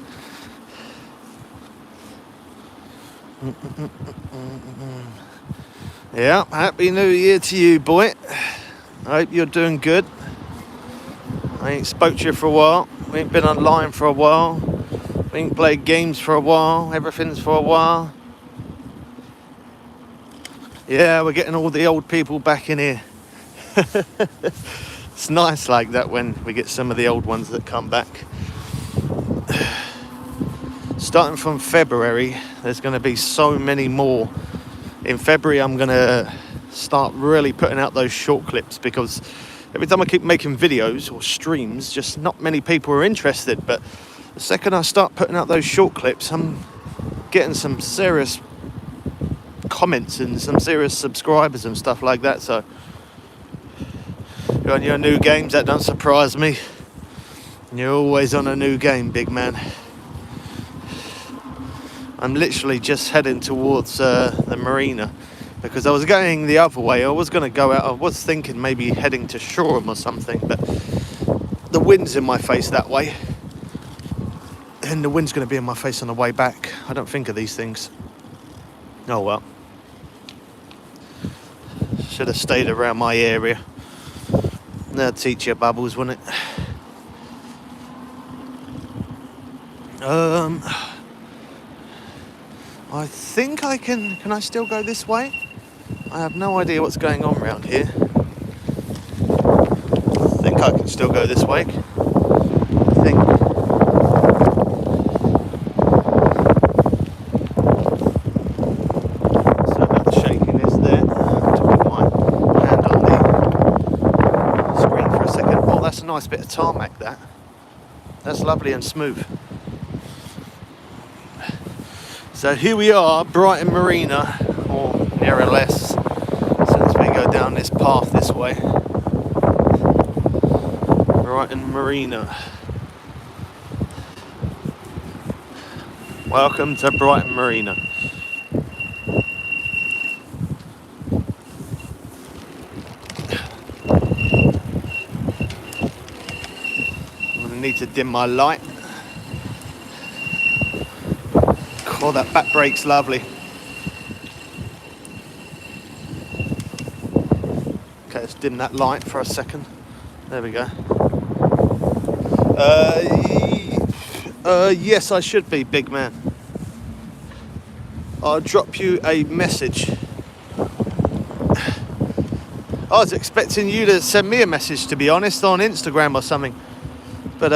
Speaker 1: Yeah, Happy New Year to you, boy. I hope you're doing good. I ain't spoke to you for a while. We ain't been online for a while. We ain't played games for a while. Everything's for a while. Yeah, we're getting all the old people back in here. It's nice like that when we get some of the old ones that come back. Starting from February, there's going to be so many more. In February, I'm going to start really putting out those short clips, because every time I keep making videos or streams, just not many people are interested. But the second I start putting out those short clips, I'm getting some serious comments and some serious subscribers and stuff like that. So you're on your new games, that don't surprise me. You're always on a new game, big man. I'm literally just heading towards the marina, because I was going the other way. I was going to go out. I was thinking maybe heading to Shoreham or something, but the wind's in my face that way, and the wind's going to be in my face on the way back. I don't think of these things. Oh well. Should have stayed around my area. That'd teach you bubbles, wouldn't it? I think I can I still go this way? I have no idea what's going on around here. I think I can still go this way. I think. So about the shakiness there. To put my hand on the screen for a second. Oh, that's a nice bit of tarmac, that. That's lovely and smooth. So here we are, Brighton Marina, or near or less, since we go down this path this way. Brighton Marina. Welcome to Brighton Marina. I'm going to need to dim my light. Oh, that back brake's lovely. Okay, let's dim that light for a second. There we go. Yes, I should be, big man. I'll drop you a message. I was expecting you to send me a message, to be honest, on Instagram or something. But,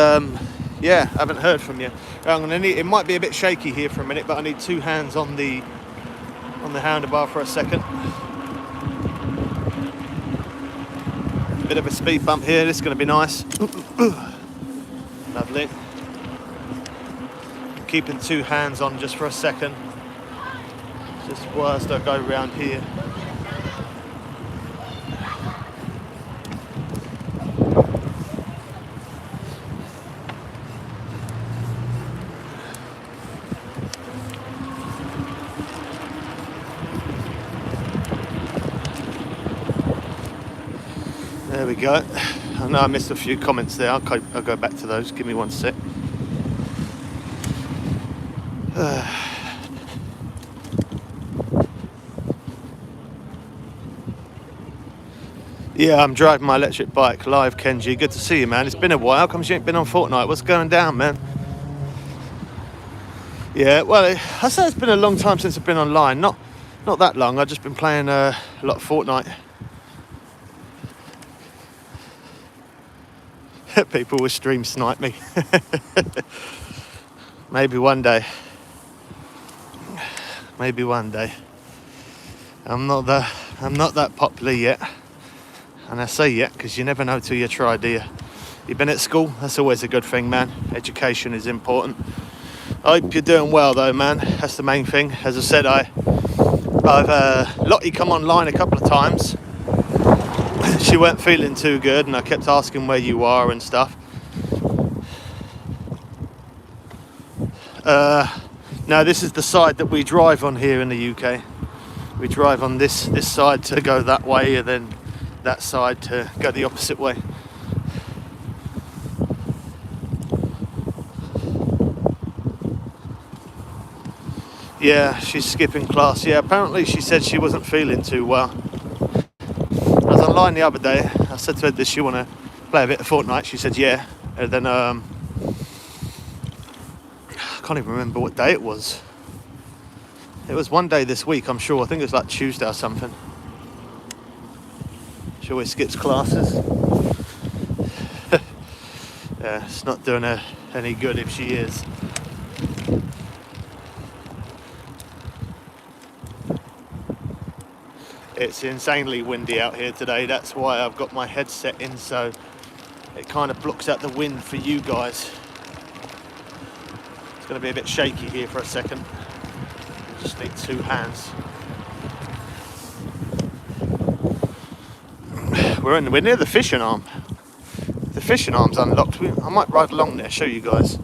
Speaker 1: yeah, I haven't heard from you. I'm gonna need. It might be a bit shaky here for a minute, but I need two hands on the handlebar for a second. Bit of a speed bump here. This is going to be nice. Lovely. Keeping two hands on just for a second, just whilst I go around here. There we go. I know I missed a few comments there. I'll go back to those. Give me one sec. Yeah, I'm driving my electric bike live, Kenji. Good to see you, man. It's been a while. How come you ain't been on Fortnite? What's going down, man? Yeah, well, I say it's been a long time since I've been online. Not that long. I've just been playing a lot of Fortnite. People will stream snipe me. Maybe one day. Maybe one day. I'm not that popular yet. And I say yet because you never know till you try, do you? You've been at school? That's always a good thing, man. Education is important. I hope you're doing well though, man. That's the main thing. As I said, I've Lottie come online a couple of times. She weren't feeling too good and I kept asking where you are and stuff. Now this is the side that we drive on here in the UK.
Speaker 2: We drive on this side to go that way, and then that side to go the opposite way. Yeah, she's skipping class. Yeah, apparently she said she wasn't feeling too well. I was online the other day. I said to her, does she want to play a bit of Fortnite? She said yeah. And then I can't even remember what day it was. It was one day this week, I'm sure. I think it was like Tuesday or something. She always skips classes. Yeah, it's not doing her any good if she is. It's insanely windy out here today. That's why I've got my headset in, so it kind of blocks out the wind for you guys. It's going to be a bit shaky here for a second. Just need two hands. We're near the fishing arm. The fishing arm's unlocked. I might ride along there, show you guys.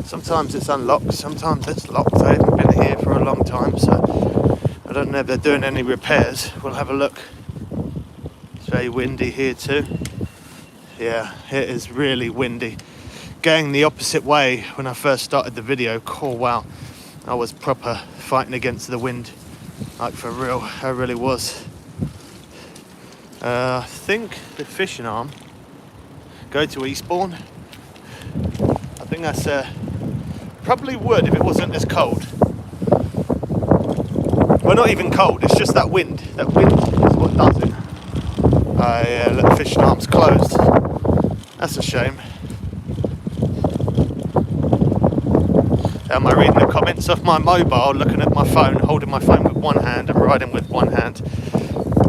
Speaker 2: Sometimes it's unlocked, sometimes it's locked. I haven't been here for a long time, so I don't know if they're doing any repairs. We'll have a look. It's very windy here too. Yeah, it is really windy. Going the opposite way when I first started the video, oh wow, I was proper fighting against the wind. Like for real, I really was. I think the fishing arm go to Eastbourne. I think that's probably would if it wasn't as cold. Well, not even cold, it's just that wind. That wind is what does it. Yeah, look, the fishing arm's closed. That's a shame. Am I reading the comments off my mobile, looking at my phone, holding my phone with one hand and riding with one hand?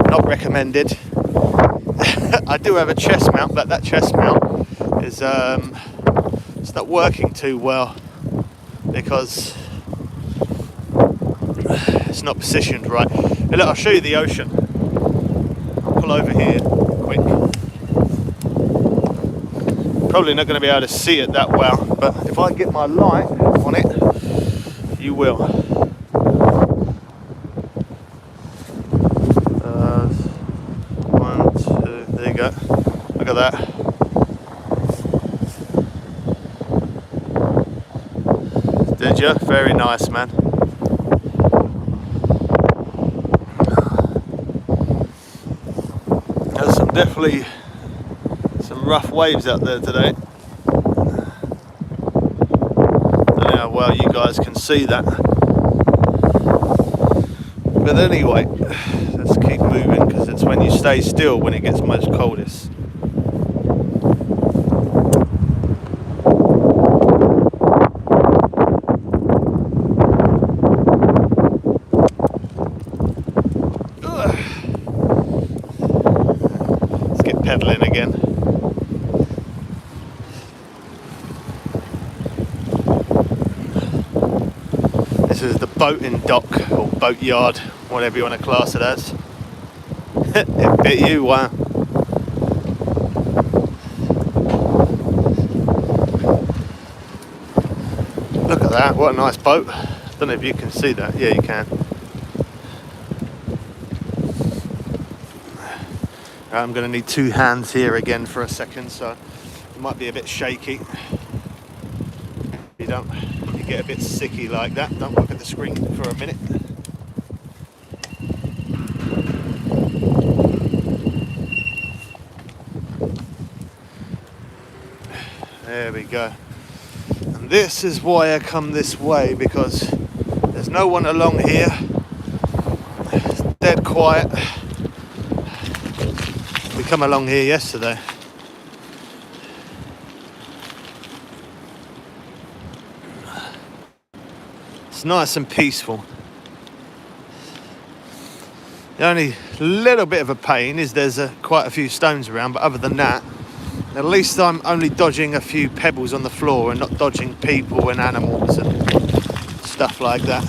Speaker 2: Not recommended. I do have a chest mount, but that chest mount is it's not working too well because it's not positioned right. Hey, look, I'll show you the ocean. I'll pull over here quick. Probably not going to be able to see it that well, but if I get my light on it, you will. One, two, there you go. Look at that. Did you? Very nice, man. There's definitely some rough waves out there today. Don't know how well you guys can see that. But anyway, let's keep moving because it's when you stay still when it gets most coldest. Let's get pedaling again. This is the boating dock or boat yard, whatever you want to class it as. It bit you, wow. Look at that, what a nice boat. I don't know if you can see that. Yeah, you can. I'm going to need two hands here again for a second, so it might be a bit shaky. You get a bit sicky like that, don't look at the screen for a minute. There we go. And this is why I come this way, because there's no one along here. It's dead quiet. We come along here yesterday. It's nice and peaceful. The only little bit of a pain is there's quite a few stones around, but other than that, at least I'm only dodging a few pebbles on the floor and not dodging people and animals and stuff like that.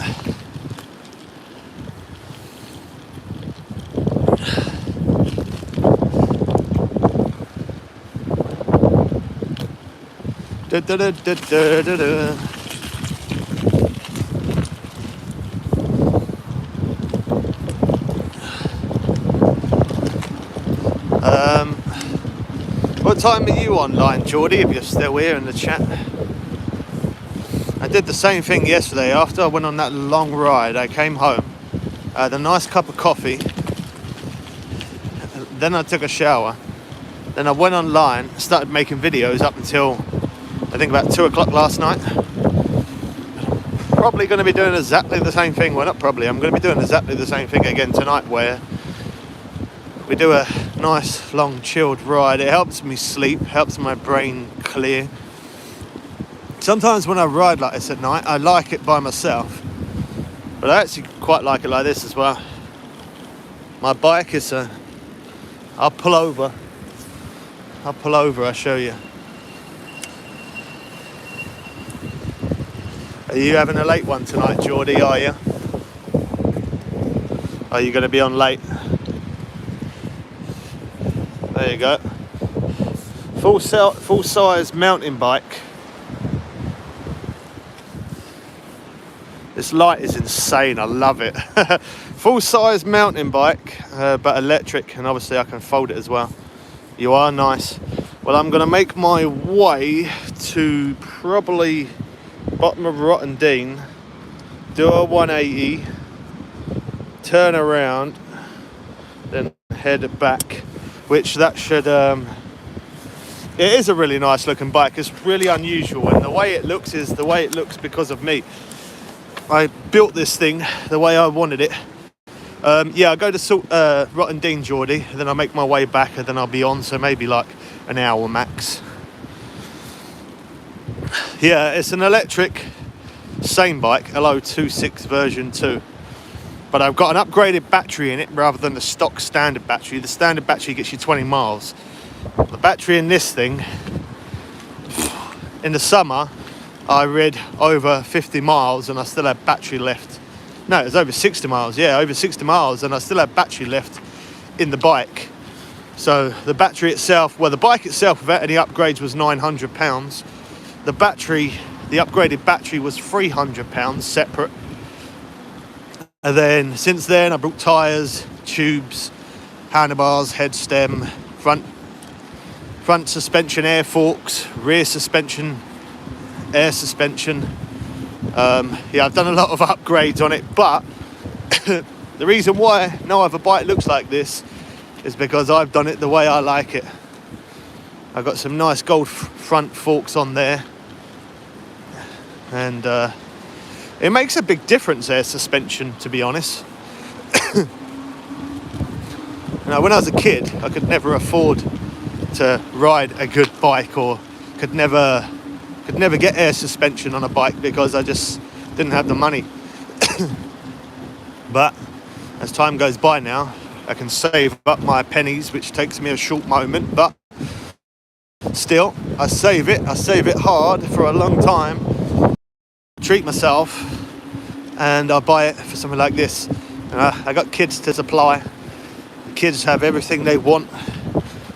Speaker 2: Da, da, da, da, da, da, da. What time are you online, Geordie, if you're still here in the chat? I did the same thing yesterday. After I went on that long ride, I came home, had a nice cup of coffee, then I took a shower, then I went online, started making videos up until I think about 2 o'clock last night. Probably going to be doing exactly the same thing. Well, not probably, I'm going to be doing exactly the same thing again tonight, where we do a nice long chilled ride. It helps me sleep, helps my brain clear. Sometimes when I ride like this at night, I like it by myself, but I actually quite like it like this as well. My bike is I'll pull over, I'll show you. Are you having a late one tonight, Geordie, are you? Are you going to be on late? There you go. Full size mountain bike. This light is insane, I love it. Full size mountain bike, but electric, and obviously I can fold it as well. You are nice. Well, I'm going to make my way to probably bottom of Rottendean, do a 180, turn around, then head back, which that should, it is a really nice looking bike. It's really unusual, and the way it looks is the way it looks because of me. I built this thing the way I wanted it. Yeah, I go to Rottendean, Geordie, and then I make my way back, and then I'll be on, so maybe like an hour max. Yeah, it's an electric, same bike, LO26 version 2. But I've got an upgraded battery in it rather than the stock standard battery. The standard battery gets you 20 miles. The battery in this thing, in the summer, I rid over 50 miles and I still had battery left. No, it was over 60 miles. Yeah, over 60 miles and I still had battery left in the bike. So the battery itself, well, the bike itself without any upgrades was £900. The battery, the upgraded battery was £300 separate. And then since then I brought tyres, tubes, handlebars, head stem, front suspension air forks, rear suspension air suspension. Yeah, I've done a lot of upgrades on it, but the reason why no other bike looks like this is because I've done it the way I like it. I've got some nice gold front forks on there, and it makes a big difference, air suspension, to be honest. Now, when I was a kid, I could never afford to ride a good bike, or could never get air suspension on a bike because I just didn't have the money. But as time goes by now, I can save up my pennies, which takes me a short moment, but still, I save it hard for a long time, treat myself, and I buy it for something like this. I got kids to supply. The kids have everything they want.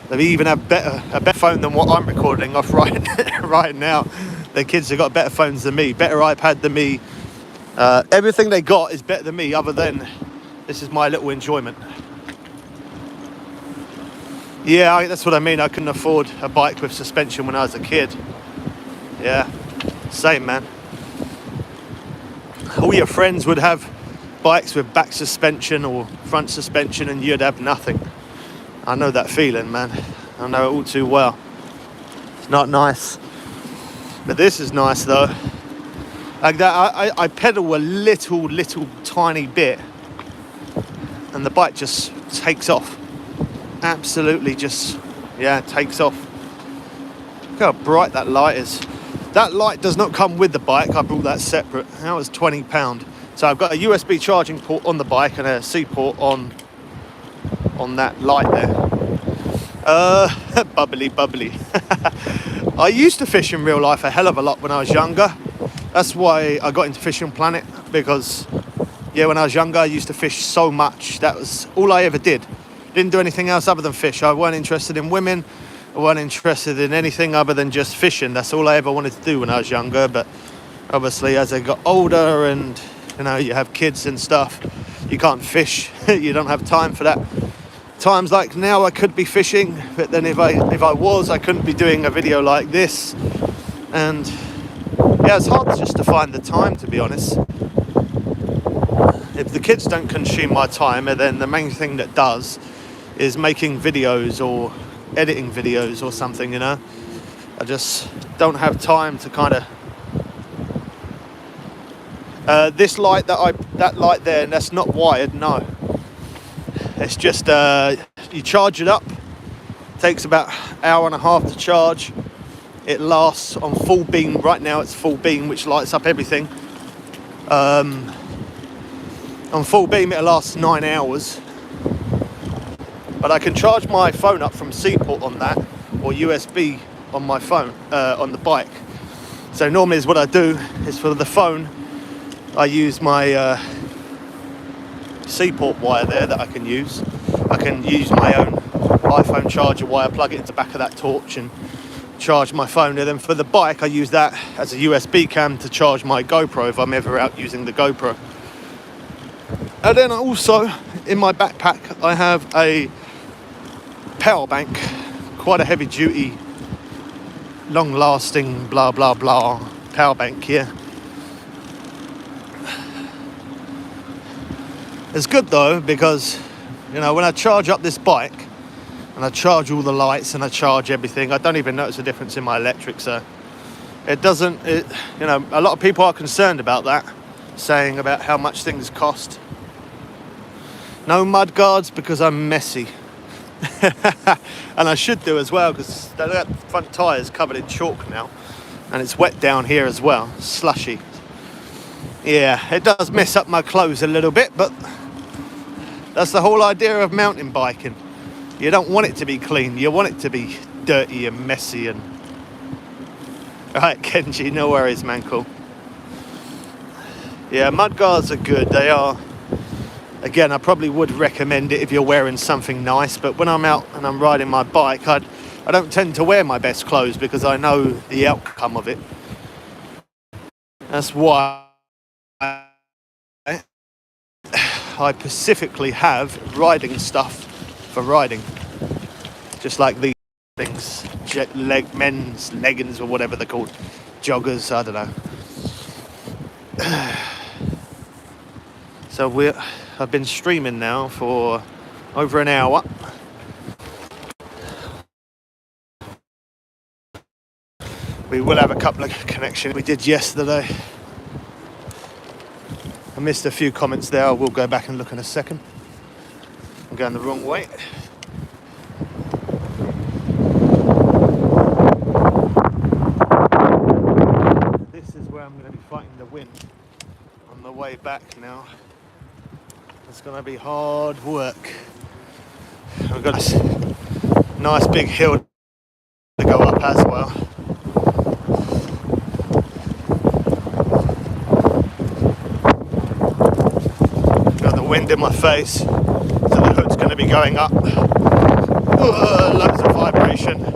Speaker 2: They even have a better phone than what I'm recording off right now. Their kids have got better phones than me, better iPad than me. Everything they got is better than me, other than this is my little enjoyment. Yeah, that's what I mean. I couldn't afford a bike with suspension when I was a kid. Yeah, same, man. All your friends would have bikes with back suspension or front suspension, and you'd have nothing. I know that feeling, man. I know it all too well. It's not nice. But this is nice, though. Like that, I pedal a little tiny bit, and the bike just takes off. Absolutely just, yeah, takes off. Look how bright that light is. That light does not come with the bike. I bought that separate. That was £20. So I've got a USB charging port on the bike and a C port on that light there. Bubbly. I used to fish in real life a hell of a lot when I was younger. That's why I got into Fishing Planet, because yeah, when I was younger I used to fish so much. That was all I ever did. Didn't do anything else other than fish. I weren't interested in women. I weren't interested in anything other than just fishing. That's all I ever wanted to do when I was younger. But obviously as I got older and you know, you have kids and stuff, you can't fish. You don't have time for that. times like now I could be fishing, but then if I was, I couldn't be doing a video like this. And yeah, it's hard just to find the time, to be honest. If the kids don't consume my time, and then the main thing that does is making videos or editing videos or something, you know. I just don't have time to kind of this light that light there, and that's not wired, no. It's just you charge it up, takes about an hour and a half to charge. It lasts on full beam. Right now it's full beam, which lights up everything. On full beam it lasts 9 hours. But I can charge my phone up from C-port on that, or USB on my phone, on the bike. So normally is what I do is for the phone, I use my C-port wire there that I can use. I can use my own iPhone charger wire, plug it into the back of that torch and charge my phone. And then for the bike, I use that as a USB cam to charge my GoPro if I'm ever out using the GoPro. And then also in my backpack, I have a power bank, quite a heavy duty, long lasting, blah, blah, blah power bank here. It's good though, because, you know, when I charge up this bike and I charge all the lights and I charge everything, I don't even notice a difference in my electric. So you know, a lot of people are concerned about that, saying about how much things cost. No mud guards because I'm messy. And I should do as well, because that front tyre is covered in chalk now and it's wet down here as well, slushy. Yeah, it does mess up my clothes a little bit, but that's the whole idea of mountain biking. You don't want it to be clean, you want it to be dirty and messy. And alright, Kenji, no worries, man, cool. Yeah, mud guards are good. They are. Again, I probably would recommend it if you're wearing something nice, but when I'm out and I'm riding my bike, I don't tend to wear my best clothes because I know the outcome of it. That's why I specifically have riding stuff for riding. Just like these things, men's leggings or whatever they're called, joggers, I don't know. So I've been streaming now for over an hour. We will have a couple of connections we did yesterday. I missed a few comments there. I will go back and look in a second. I'm going the wrong way. This is where I'm going to be fighting the wind on the way back now. It's going to be hard work. We've got this nice big hill to go up as well. Got the wind in my face, so the hood's going to be going up. Loads of vibration.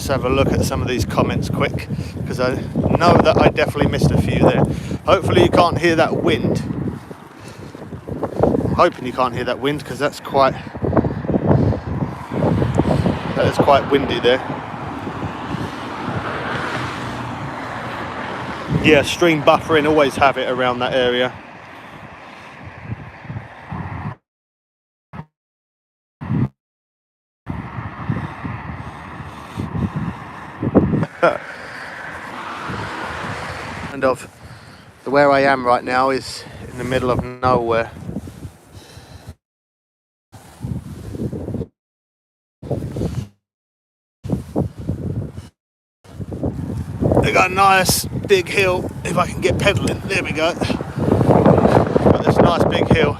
Speaker 2: Have a look at some of these comments quick, because I know that I definitely missed a few there. Hopefully you can't hear that wind. I'm hoping you can't hear that wind, because that is quite windy there. Yeah, stream buffering, always have it around that area. And of where I am right now is in the middle of nowhere. They got a nice big hill. If I can get pedaling, there we go. Got this nice big hill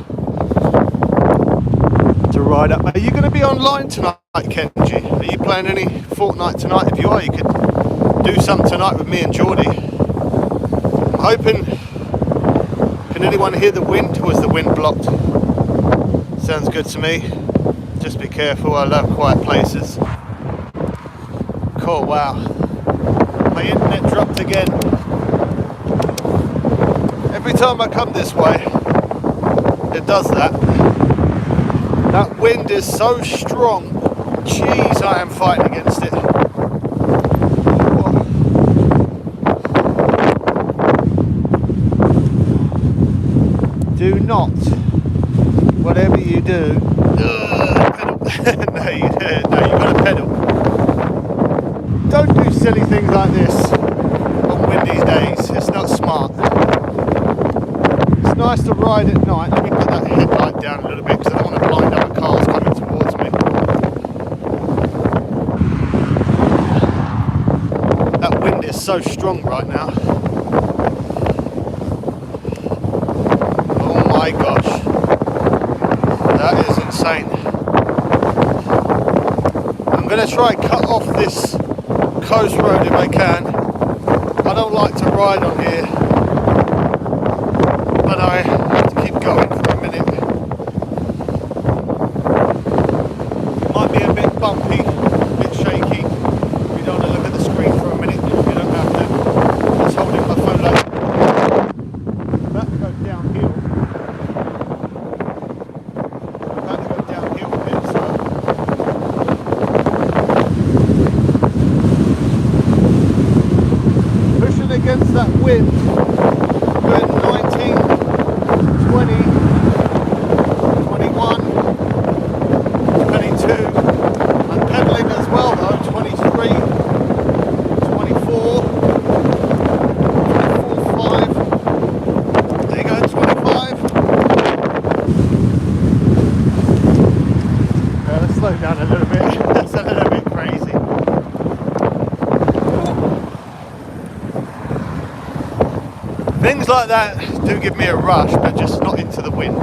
Speaker 2: to ride up. Are you going to be online tonight, Kenji? Are you playing any Fortnite tonight? If you are, you could do some tonight with me and Geordie. I'm hoping. Can anyone hear the wind, or is the wind blocked? Sounds good to me. Just be careful, I love quiet places. Oh wow, my internet dropped again. Every time I come this way, it does that. That wind is so strong. Jeez, I am fighting against it. Do not, whatever you do, pedal. no, you got to pedal. Don't do silly things like this on windy days. It's not smart. It's nice to ride at night. Let me put that headlight down a little bit because I don't want to blind other cars coming towards me. That wind is so strong right now. Oh my gosh. That is insane. I'm going to try and cut off this coast road if I can. I don't like to ride on here, but I have to keep going for a minute. Might be a bit bumpy, a bit shaky. If you don't want to look at the screen for a minute, you don't have to. Just holding my phone like about to go downhill. About to go downhill a bit, so pushing against that wind, doing 19, 20, 21, 22. I'm pedaling as well though, 23, 24, 24, 5. There you go, 25. Let's slow down a little bit. That's a little bit crazy. Things like that do give me a rush, but just not into the wind.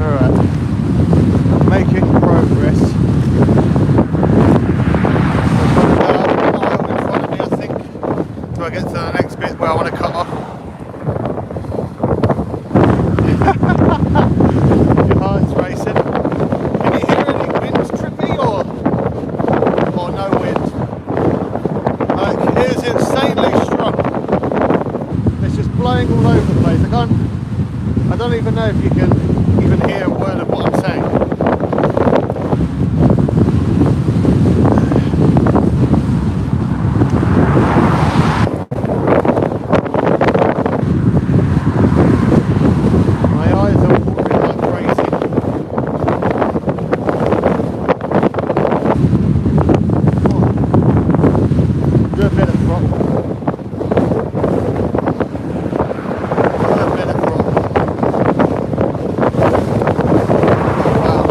Speaker 2: Alright, making progress. I've got about a mile in front of me, I think. Do I get to the next bit where I want to cut off? Your heart's racing. Can you hear any winds, Trippy, or no wind? Like, it is insanely strong. It's just blowing all over the place. I don't even know if you can even hear a word of what I'm saying. My eyes are watering like crazy. Do a bit of throttle. Do a bit of throttle. Oh, wow.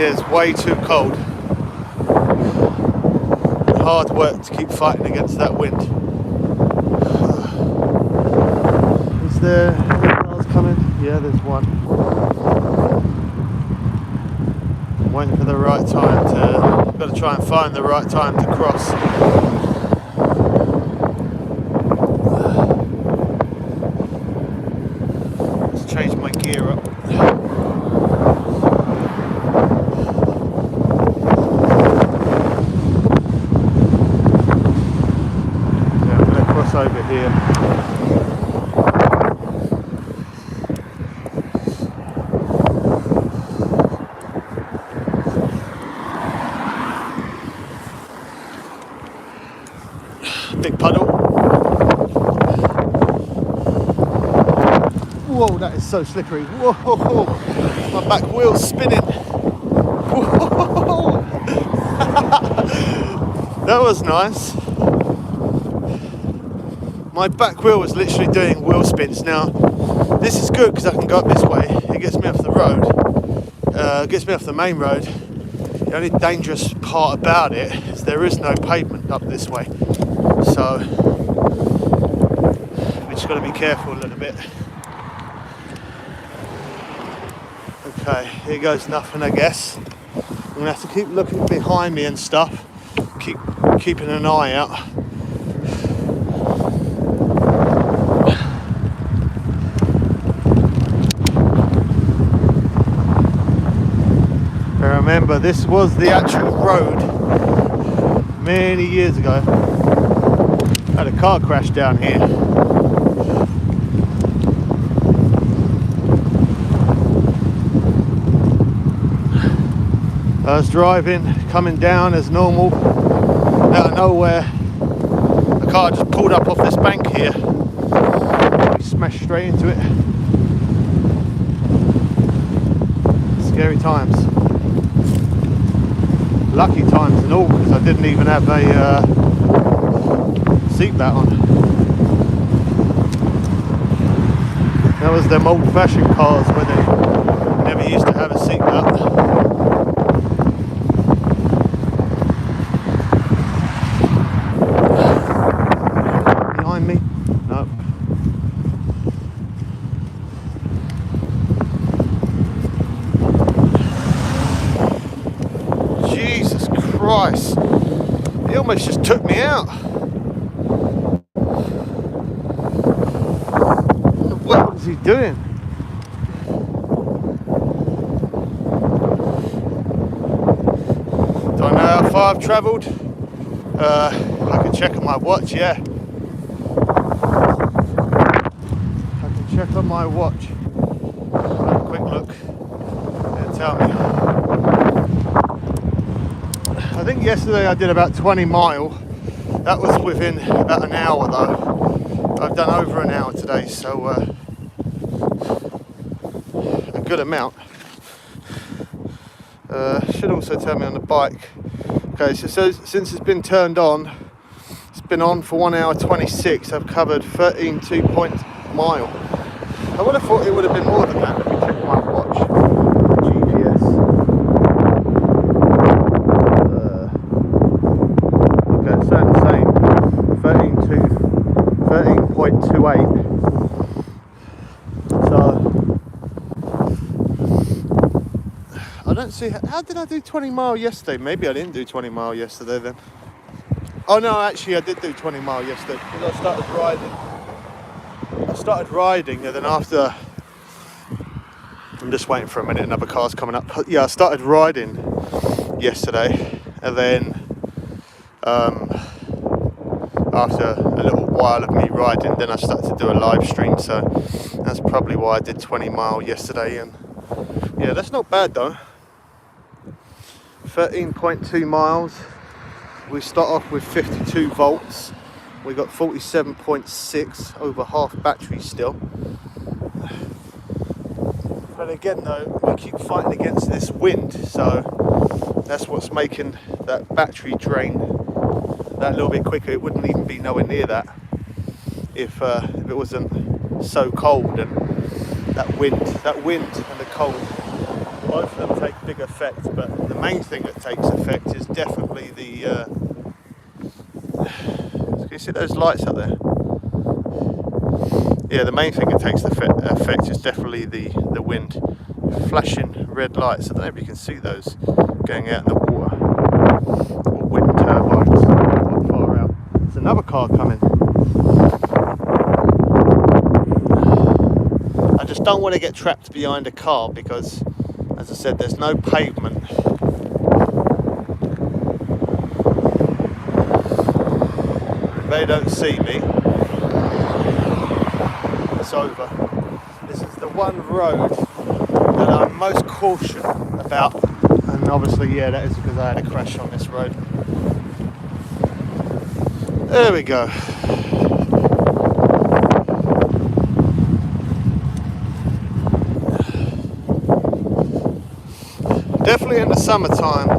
Speaker 2: Yeah, it's way too cold. Hard work to keep fighting against that wind. Is there any cars coming? Yeah, there's one. Waiting for the right time to... Got to try and find the right time to cross. Let's change my gear up. Over here. Big puddle. Whoa, that is so slippery. Whoa, my back wheel's spinning. Whoa. That was nice. My back wheel was literally doing wheel spins. Now, this is good because I can go up this way. It gets me off the road. Gets me off the main road. The only dangerous part about it is there is no pavement up this way. So, we just got to be careful a little bit. Okay, here goes nothing, I guess. I'm going to have to keep looking behind me and stuff. Keeping an eye out. Remember, this was the actual road many years ago. I had a car crash down here. I was driving, coming down as normal, out of nowhere. The car just pulled up off this bank here. We smashed straight into it. Scary times. Lucky times and all, because I didn't even have a seatbelt on. That was them old-fashioned cars where they never used to have a seatbelt. Behind me? Nope. Christ, he almost just took me out. What was he doing? Do I know how far I've travelled? I can check on my watch, yeah. I can check on my watch. Have a quick look. It'll tell me. I think yesterday I did about 20 mile. That was within about an hour though. I've done over an hour today, so a good amount. Should also tell me on the bike. Okay, so since it's been turned on, it's been on for 1 hour 26. I've covered 13.2 mile. I would have thought it would have been more than that. Let me check my watch. GPS. Okay, it's saying the same. 13.28. So I don't see how did I do 20 mile yesterday? Maybe I didn't do 20 mile yesterday then. Oh no, actually I did do 20 mile yesterday because I started riding and then after, I'm just waiting for a minute, another car's coming up. Yeah, I started riding yesterday and then after a little while of me riding, then I started to do a live stream, so that's probably why I did 20 mile yesterday. And yeah, that's not bad though. 13.2 miles. We start off with 52 volts. We got 47.6, over half battery still. But again though, we keep fighting against this wind, so that's what's making that battery drain that little bit quicker. It wouldn't even be nowhere near that if it wasn't so cold and that wind and the cold.
Speaker 1: Both of them take big effect, but the main thing that takes effect is definitely the. Can you see those lights up there? Yeah, the main thing that takes the effect is definitely the wind. Flashing red lights. I don't know if you can see those going out in the water. Or wind turbines. Not far out. There's another car coming. I just don't want to get trapped behind a car because, as I said, there's no pavement. They don't see me. It's over. This is the one road that I'm most cautious about, and obviously, yeah, that is because I had a crash on this road. There we go. Definitely in the summertime,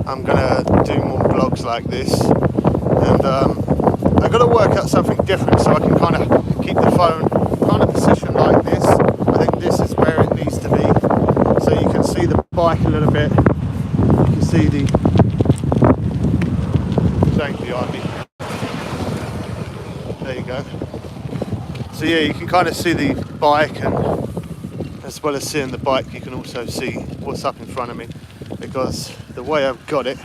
Speaker 1: I'm gonna do more vlogs like this, and I've got to work out something different so I can kind of keep the phone kind of positioned like this. I think this is where it needs to be, so you can see the bike a little bit. You can see the tank behind me. There you go. So yeah, you can kind of see the bike, and as well as seeing the bike, you can also see what's up in front of me, because the way I've got it,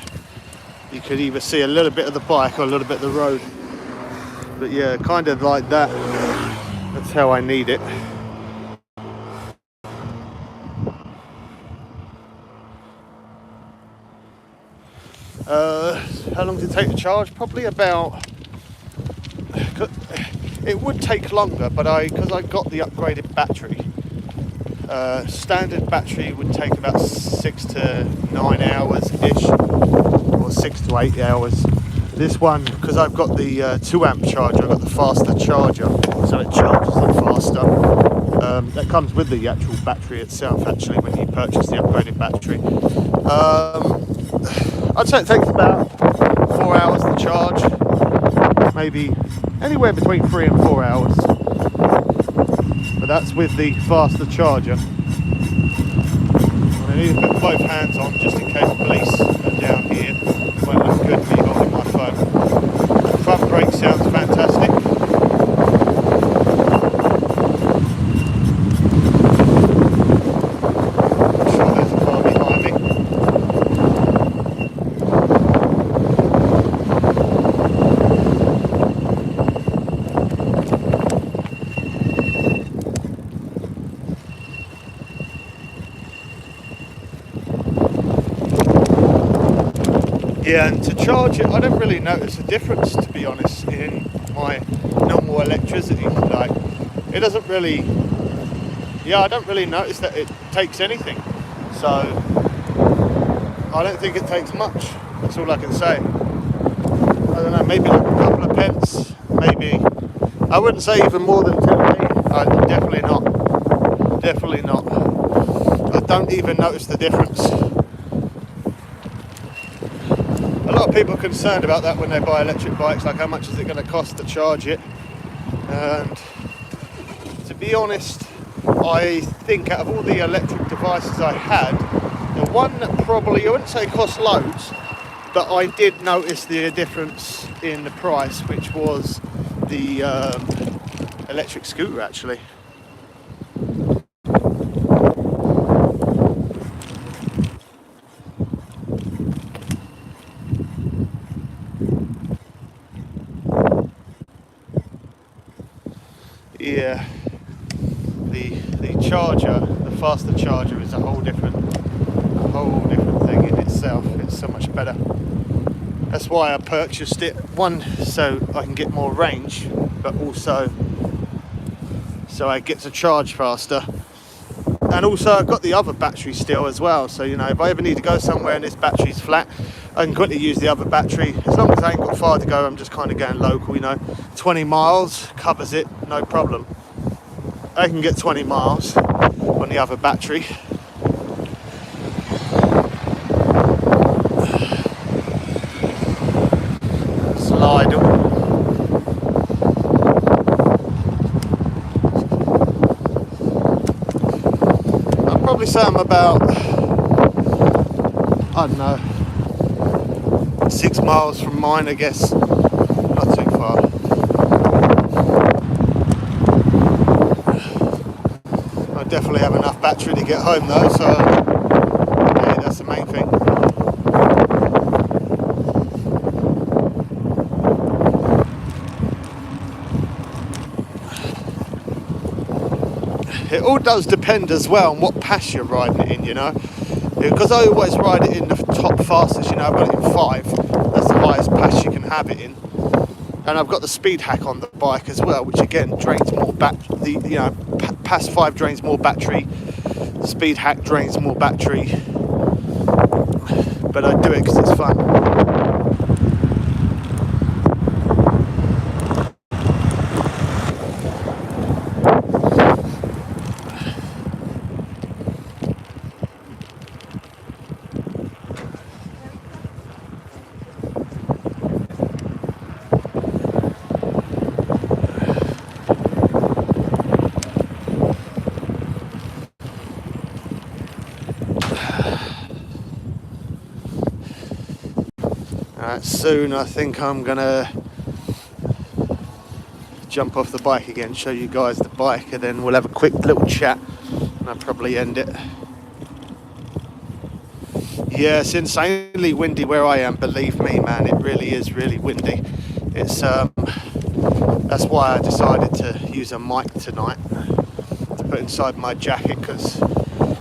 Speaker 1: you could either see a little bit of the bike or a little bit of the road. But yeah, kind of like that. That's how I need it. How long did it take to charge? Probably about. It would take longer, but because I got the upgraded battery. Standard battery would take about 6 to 9 hours ish, or 6 to 8 hours. This one, because I've got the 2 amp charger, I've got the faster charger, so it charges it faster. That comes with the actual battery itself, actually, when you purchase the upgraded battery. I'd say it takes about 4 hours to charge, maybe anywhere between 3 and 4 hours. But that's with the faster charger. I need to put both hands on just in case police are down here. It won't look good me holding my phone. The front brake sounds fantastic. I'm sure there's a car behind me. Yeah, and to charge it, I don't really notice a difference, to be honest, in my normal electricity. Like, it doesn't really, I don't really notice that it takes anything. So, I don't think it takes much. That's all I can say. I don't know, maybe like a couple of pence, maybe. I wouldn't say even more than 10p. Definitely not. Definitely not. I don't even notice the difference. A lot of people are concerned about that when they buy electric bikes, like how much is it going to cost to charge it. And to be honest, I think out of all the electric devices I had, the one that probably, I wouldn't say cost loads, but I did notice the difference in the price, which was the electric scooter, actually. Yeah, the charger, the faster charger, is a whole different thing in itself. It's so much better. That's why I purchased it. One, so I can get more range, but also so I get to charge faster. And also I've got the other battery still as well. So, you know, if I ever need to go somewhere and this battery's flat, I can quickly use the other battery. As long as I ain't got far to go, I'm just kind of going local, you know. 20 miles covers it, no problem. I can get 20 miles on the other battery. Slide. I'd probably say I'm about
Speaker 2: I don't know, 6 miles from mine, I guess. Not too far. I definitely have enough battery to get home though, so yeah, that's the main thing. It all does depend as well on what pass you're riding it in, you know. Because I always ride it in the top fastest, you know, I've got it in 5. That's the highest pass you can have it in. And I've got the speed hack on the bike as well, which again drains more battery. You know, pass 5 drains more battery. The speed hack drains more battery. But I do it because it's fun. Soon I think I'm gonna jump off the bike again, show you guys the bike, and then we'll have a quick little chat and I'll probably end it. Yeah, it's insanely windy where I am, believe me, man. It really is really windy. It's that's why I decided to use a mic tonight to put inside my jacket, because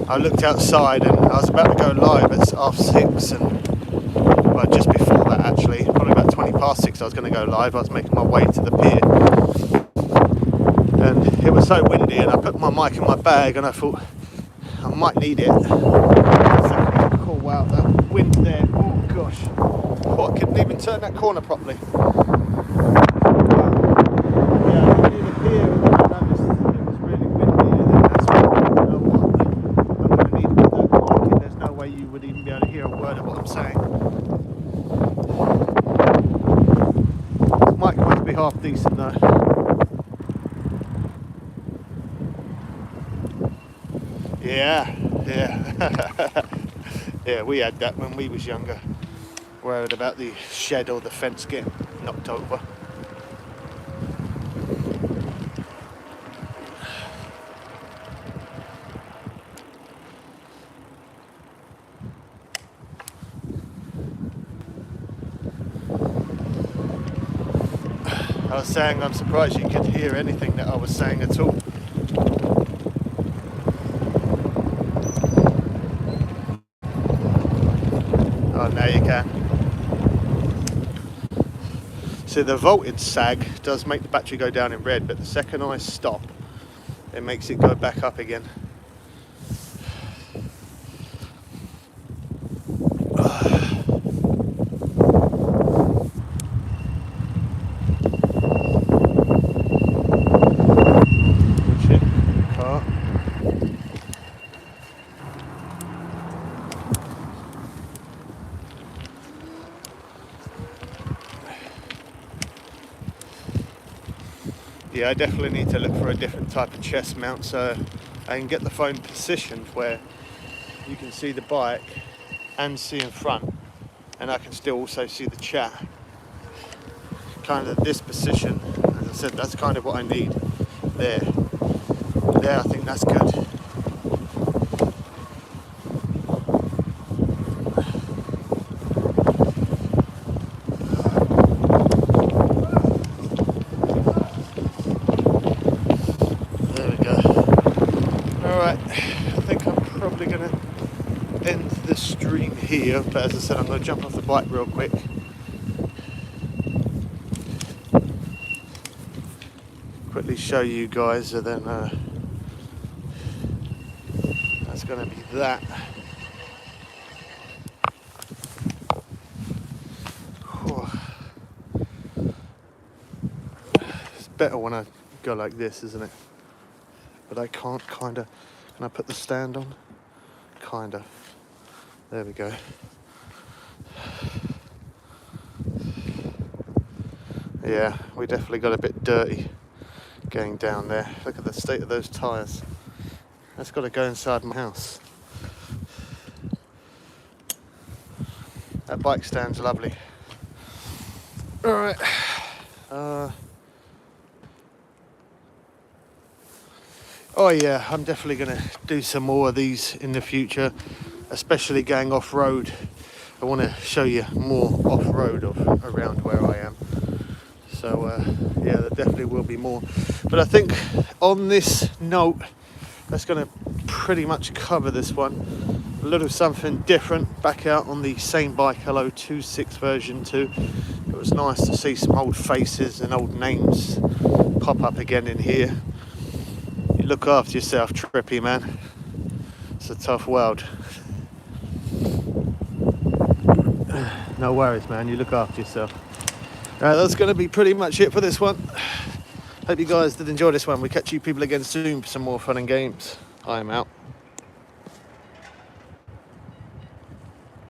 Speaker 2: I looked outside and I was about to go live at 6:30, and well, just before that actually, probably about 6:20 I was going to go live. I was making my way to the pier and it was so windy, and I put my mic in my bag and I thought I might need it. So, oh wow, that wind there, oh gosh. Oh, I couldn't even turn that corner properly. Yeah, I got near the pier and then I noticed it was really windy, and then that's when I thought, you know what, I'm going to need to put that mic in. There's no way you would even be able to hear a word of what I'm saying. Mic must be half decent though. Yeah. Yeah, we had that when we was younger. Worried about the shed or the fence getting knocked over. I was saying I'm surprised you could hear anything that I was saying at all. Oh, now you can. So the voltage sag does make the battery go down in red, but the second I stop, it makes it go back up again. Yeah, I definitely need to look for a different type of chest mount so I can get the phone positioned where you can see the bike and see in front, and I can still also see the chat. Kind of this position, as I said, that's kind of what I need. There, I think that's good. Here, but as I said, I'm going to jump off the bike real quick. Quickly show you guys, and then that's going to be that. It's better when I go like this, isn't it? But I can't kind of. Can I put the stand on? Kind of. There we go. Yeah, we definitely got a bit dirty going down there. Look at the state of those tyres. That's got to go inside my house. That bike stand's lovely. All right. Oh yeah, I'm definitely going to do some more of these in the future, especially going off-road. I want to show you more off-road around where I am. So yeah, there definitely will be more. But I think on this note, that's going to pretty much cover this one. A little something different, back out on the same bike, Hello 26 version 2. It was nice to see some old faces and old names pop up again in here. You look after yourself, Trippy, man. It's a tough world. No worries, man, you look after yourself. Right, that's going to be pretty much it for this one. Hope you guys did enjoy this one. We'll catch you people again soon for some more fun and games. I am out.